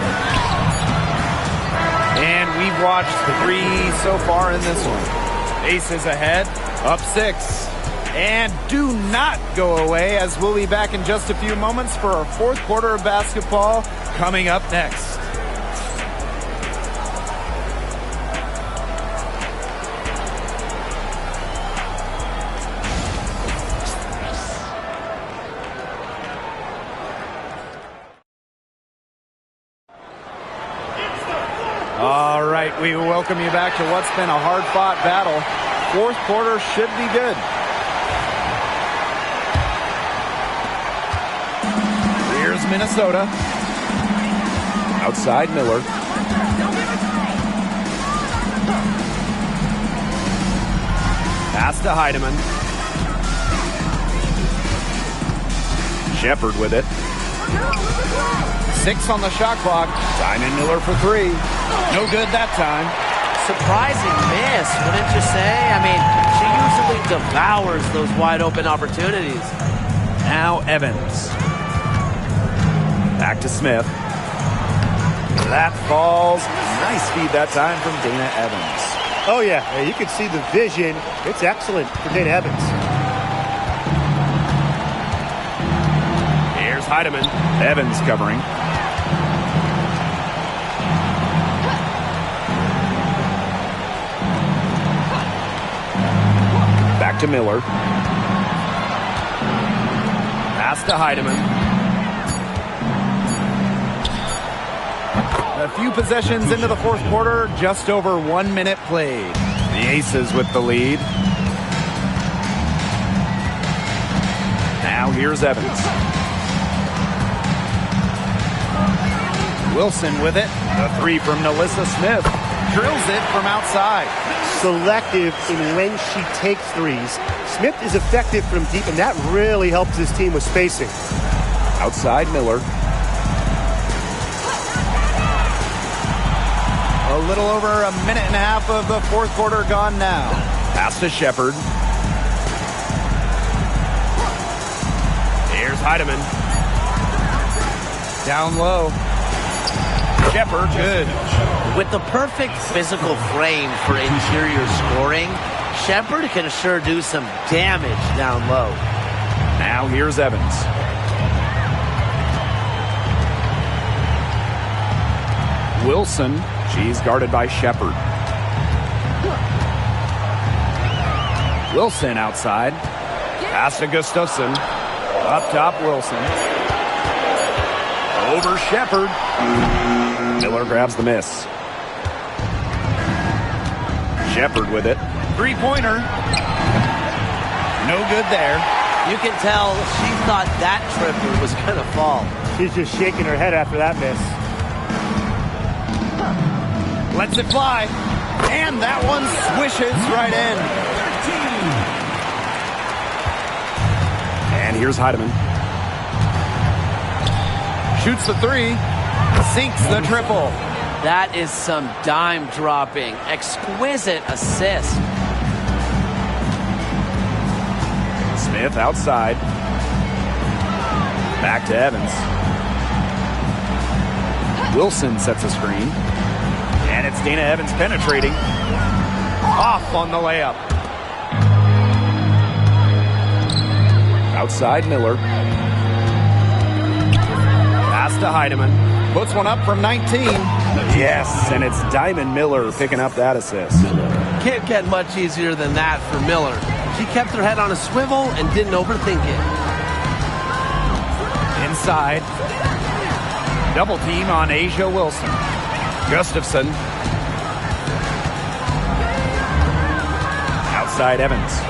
And we've watched 3 so far in this one. Aces ahead, up 6. And do not go away, as we'll be back in just a few moments for our 4th quarter of basketball coming up next. All right, we welcome you back to what's been a hard-fought battle. 4th quarter should be good. Here's Minnesota. Outside Miller. Pass to Heidemann. Shepard with it. 6 on the shot clock. Simon Miller for 3. No good that time. Surprising miss, wouldn't you say? I mean, she usually devours those wide open opportunities. Now Evans. Back to Smith. That falls. Nice feed that time from Dana Evans. Oh, yeah. You can see the vision. It's excellent for Dana Evans. Here's Heidemann. Evans covering. Back to Miller. Pass to Heidemann. A few possessions into the 4th quarter, just over 1 minute played. The Aces with the lead. Now here's Evans. Wilson with it. The 3 from Melissa Smith. Drills it from outside. Selective in when she takes threes. Smith is effective from deep, and that really helps his team with spacing. Outside Miller. A little over a minute and a half of the 4th quarter gone now. Pass to Shepard. Here's Heidemann. Down low. Shepard, good. With the perfect physical frame for interior scoring, Shepard can sure do some damage down low. Now here's Evans. Wilson, she's guarded by Shepard. Wilson outside. Pass to Gustafson. Up top, Wilson. Over Shepard. Miller grabs the miss. Shepard with it. Three-pointer. No good there. You can tell she thought that tripper was going to fall. She's just shaking her head after that miss. Lets it fly. And that one swishes right in. And here's Heidemann. Shoots the three. Sinks the triple. That is some dime dropping. Exquisite assist. Smith outside. Back to Evans. Wilson sets a screen. And it's Dana Evans penetrating. Off on the layup. Outside Miller. Pass to Heidemann. Puts one up from 19. Yes, and it's Diamond Miller picking up that assist. Can't get much easier than that for Miller. She kept her head on a swivel and didn't overthink it. Inside. Double team on Asia Wilson. Gustafson. Outside Evans.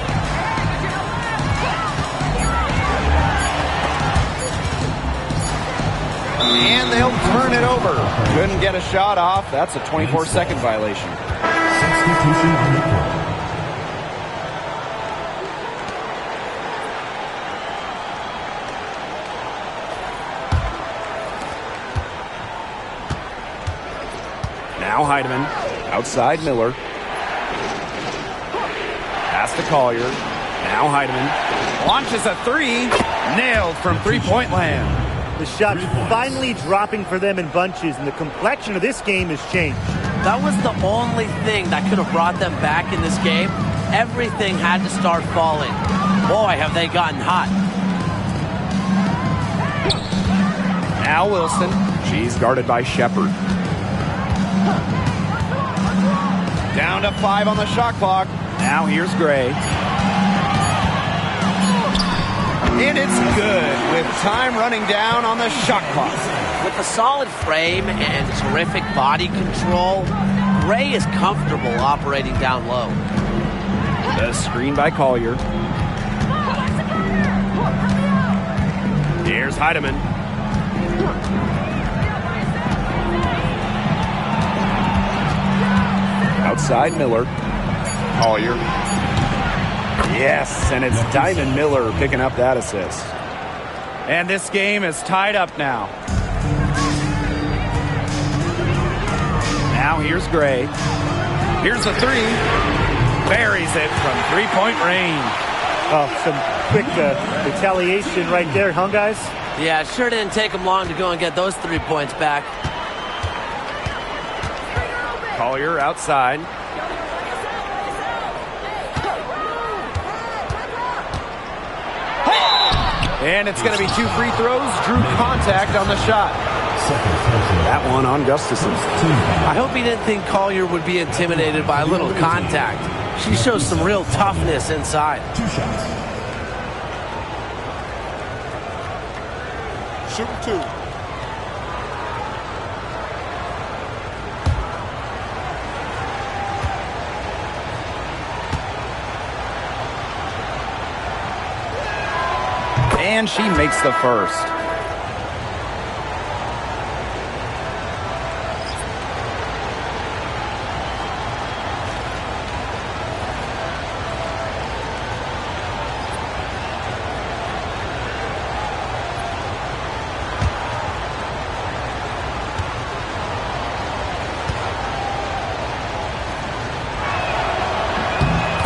And they'll turn it over. Couldn't get a shot off. That's a 24-second violation. Substitution on the court. Now Heidemann. Outside Miller. Pass to Collier. Now Heidemann. Launches a three. Nailed from three-point land. The shot finally dropping for them in bunches, and the complexion of this game has changed. That was the only thing that could have brought them back in this game. Everything had to start falling. Boy, have they gotten hot. Now Wilson. She's guarded by Shepard. Down to 5 on the shot clock. Now here's Gray. And it's good with time running down on the shot clock. With a solid frame and terrific body control, Gray is comfortable operating down low. The screen by Collier. Here's Heidemann. Outside Miller. Collier. Yes, and it's Diamond Miller picking up that assist. And this game is tied up now. Now here's Gray. Here's the three. Buries it from three-point range. Oh, some quick retaliation right there, huh, guys? Yeah, it sure didn't take them long to go and get those 3 points back. Collier outside. And it's going to be 2 free throws. Drew contact on the shot. That one on Gustafson. I hope he didn't think Collier would be intimidated by a little contact. She shows some real toughness inside. 2 shots. Shoot 2. And she makes the first.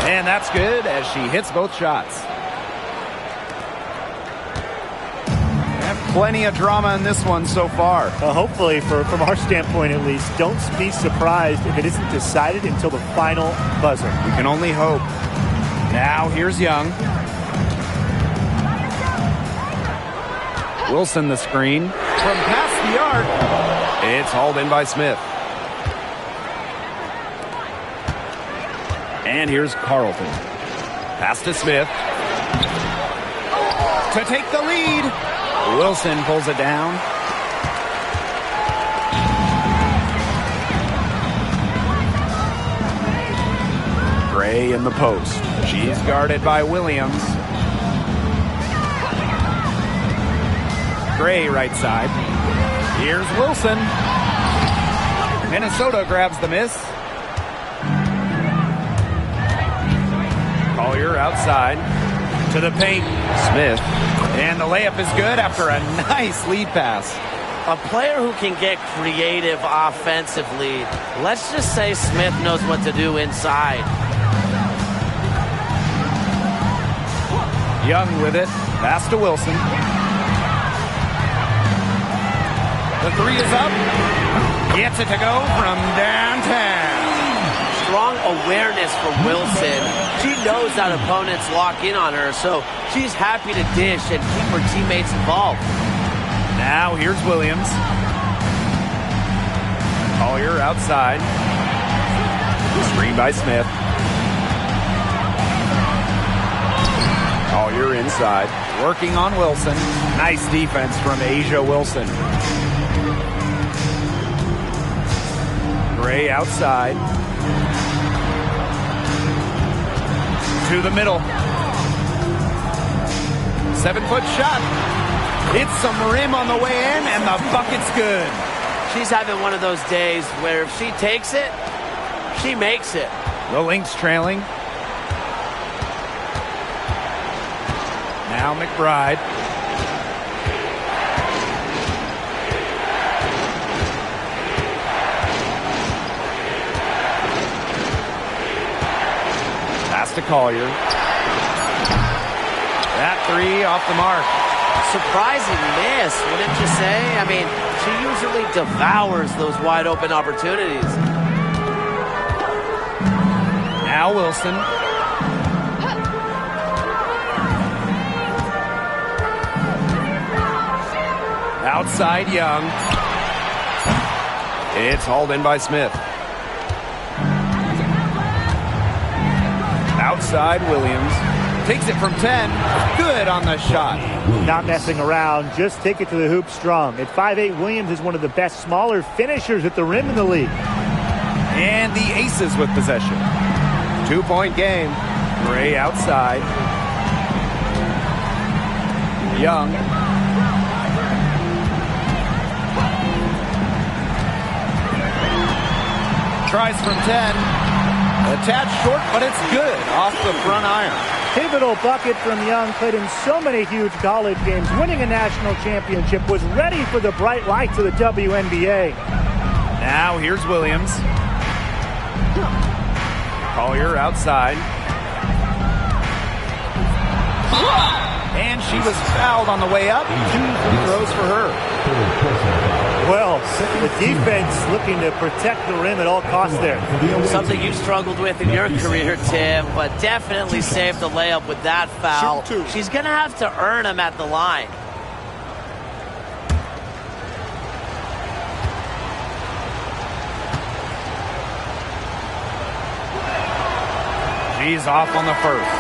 And that's good as she hits both shots. Plenty of drama in this one so far. Hopefully, from our standpoint at least, don't be surprised if it isn't decided until the final buzzer. We can only hope. Now here's Young. Wilson the screen. From past the arc. It's hauled in by Smith. And here's Carlton. Pass to Smith. To take the lead. Wilson pulls it down. Gray in the post. She's guarded by Williams. Gray right side. Here's Wilson. Minnesota grabs the miss. Collier outside to the paint. Smith. And the layup is good after a nice lead pass. A player who can get creative offensively. Let's just say Smith knows what to do inside. Young with it. Pass to Wilson. The three is up. Gets it to go from downtown. Strong awareness from Wilson. She knows that opponents lock in on her, so she's happy to dish and keep her teammates involved. Now here's Williams. Collier outside. Screen by Smith. Collier inside. Working on Wilson. Nice defense from Asia Wilson. Gray outside. To the middle. 7-foot shot. Hits some rim on the way in, and the bucket's good. She's having one of those days where if she takes it, she makes it. The Lynx trailing. Now McBride. Pass to Collier. That three off the mark. Surprising miss, wouldn't you say? I mean, she usually devours those wide open opportunities. Now Wilson. Outside Young. It's hauled in by Smith. Outside Williams. Takes it from 10. Good on the shot. Not messing around. Just take it to the hoop strong. At 5'8", Williams is one of the best smaller finishers at the rim in the league. And the Aces with possession. 2-point game. Gray outside. Young. Tries from 10. Attached short, but it's good off the front iron. Pivotal bucket from Young, played in so many huge college games, winning a national championship, was ready for the bright lights of the WNBA. Now here's Williams. Collier outside. And she was fouled on the way up. 2 free throws for her. Well, the defense looking to protect the rim at all costs there. Something you struggled with in your career, Tim, but definitely saved the layup with that foul. She's going to have to earn them at the line. She's off on the first.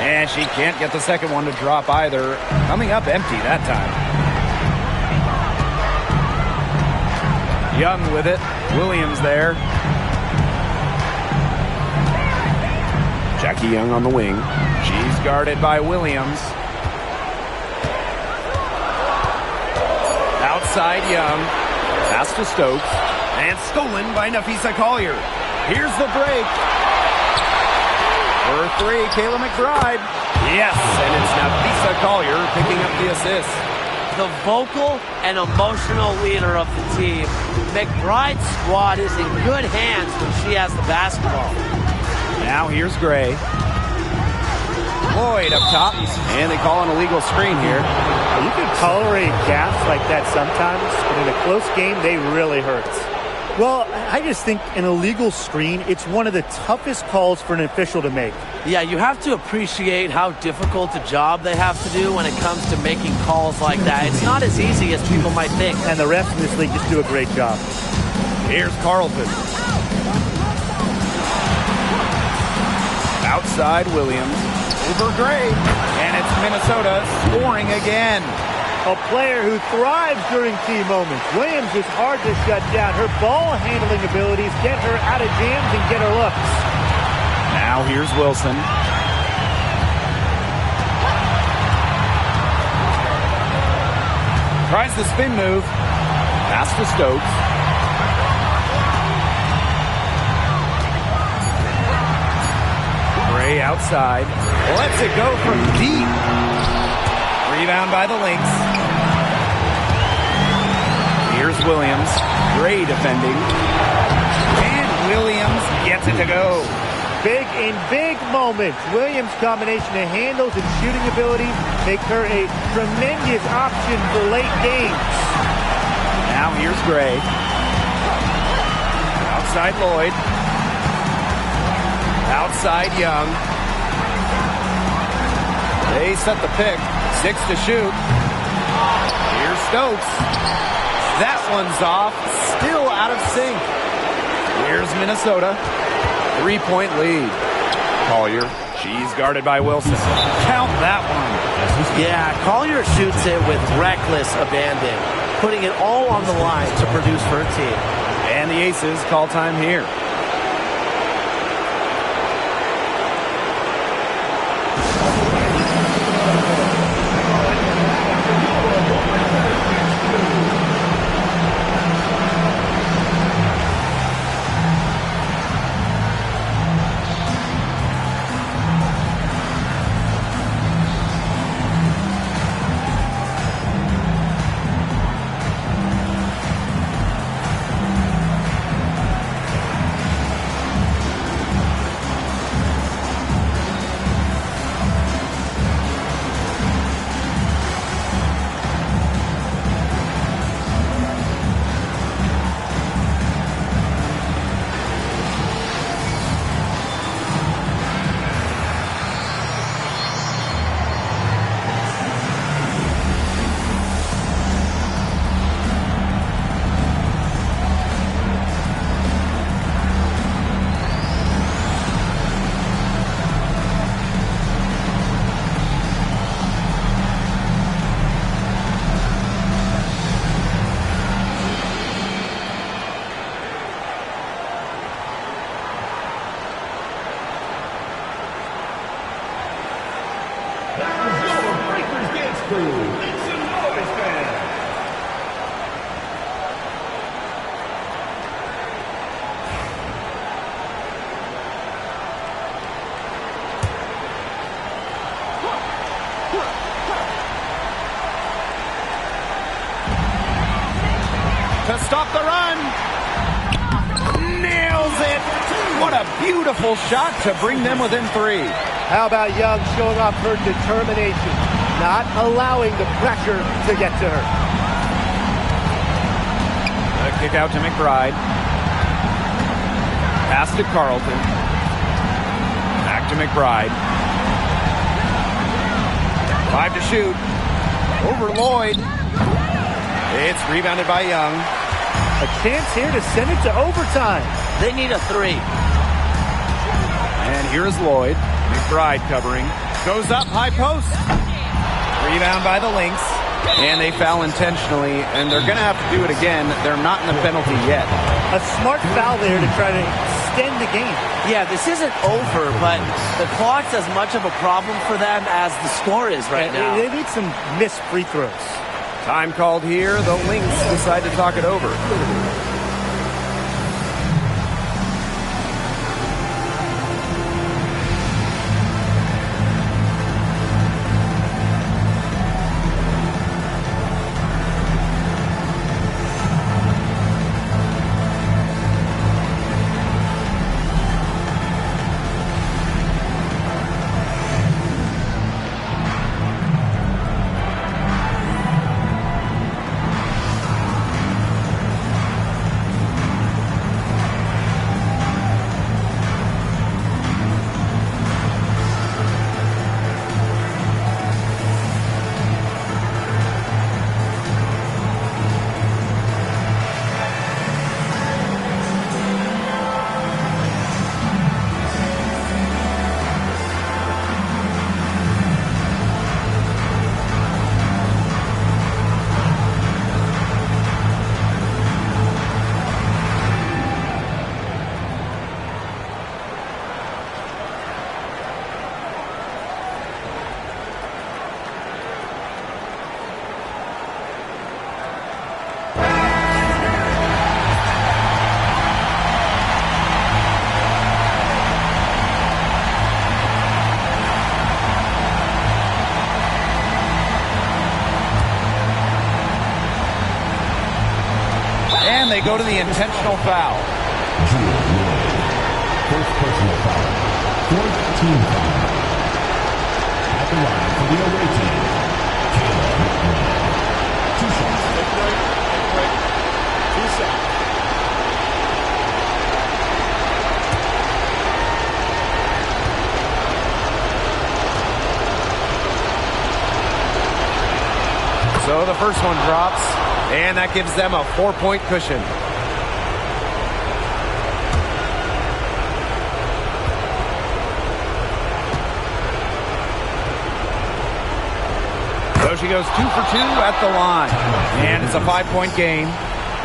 And she can't get the second one to drop either. Coming up empty that time. Young with it. Williams there. Jackie Young on the wing. She's guarded by Williams. Outside Young. Pass to Stokes. And stolen by Nafisa Collier. Here's the break. For 3, Kayla McBride. Yes, and it's Nafisa Collier picking up the assist. The vocal and emotional leader of the team. McBride's squad is in good hands when she has the basketball. Now here's Gray. Lloyd up top, and they call an illegal screen here. You can tolerate gaps like that sometimes, but in a close game, they really hurt. Well, I just think an illegal screen, it's one of the toughest calls for an official to make. Yeah, you have to appreciate how difficult a job they have to do when it comes to making calls like that. It's not as easy as people might think. And the refs in this league just do a great job. Here's Carlton. Outside Williams. Over Gray. And it's Minnesota scoring again. A player who thrives during key moments. Williams is hard to shut down. Her ball handling abilities get her out of jams and get her looks. Now here's Wilson. Tries the spin move. Pass to Stokes. Gray outside. Lets it go from deep. Rebound by the Lynx. Here's Williams. Gray defending. And Williams gets it to go. Big in big moments. Williams' combination of handles and shooting abilities make her a tremendous option for late games. Now here's Gray. Outside Lloyd. Outside Young. They set the pick. 6 to shoot. Here's Stokes. That one's off. Still out of sync. Here's Minnesota. 3-point lead. Collier. She's guarded by Wilson. Count that one. Yeah, Collier shoots it with reckless abandon, putting it all on the line to produce for her team. And the Aces call time here. To stop the run. Nails it. What a beautiful shot to bring them within 3. How about Young showing off her determination, not allowing the pressure to get to her. A kick out to McBride. Pass to Carlton. Back to McBride. 5 to shoot. Over Lloyd. It's rebounded by Young. A chance here to send it to overtime. They need a 3. And here's Lloyd. McBride covering. Goes up, high post. Rebound by the Lynx. And they foul intentionally, and they're going to have to do it again. They're not in the penalty yet. A smart foul there to try to extend the game. Yeah, this isn't over, but the clock's as much of a problem for them as the score is right now. They need some missed free throws. Time called here. The Lynx decide to talk it over. go to the intentional foul. First personal foul. Fourth team foul. At the line for the away team, Two shots. Take a break. Take a break. 2 shots. So the first one drops, and that gives them a 4-point cushion. So she goes 2 for 2 at the line, and it's a 5-point game.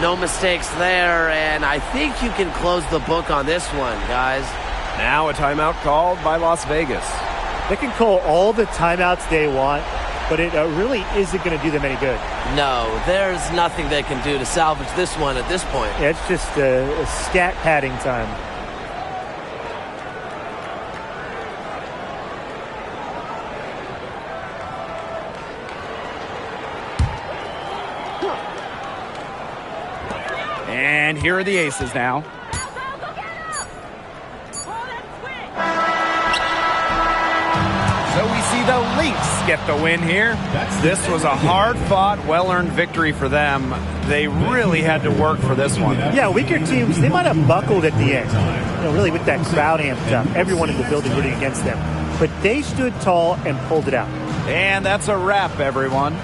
No mistakes there, and I think you can close the book on this one, guys. Now a timeout called by Las Vegas. They can call all the timeouts they want, but it really isn't going to do them any good. No, there's nothing they can do to salvage this one at this point. Yeah, it's just a stat padding time. And here are the Aces now. So we see the Lynx get the win here. This was a hard-fought, well-earned victory for them. They really had to work for this one. Yeah, weaker teams, they might have buckled at the end. Really with that crowd amped up. Everyone in the building rooting against them. But they stood tall and pulled it out. And that's a wrap, everyone.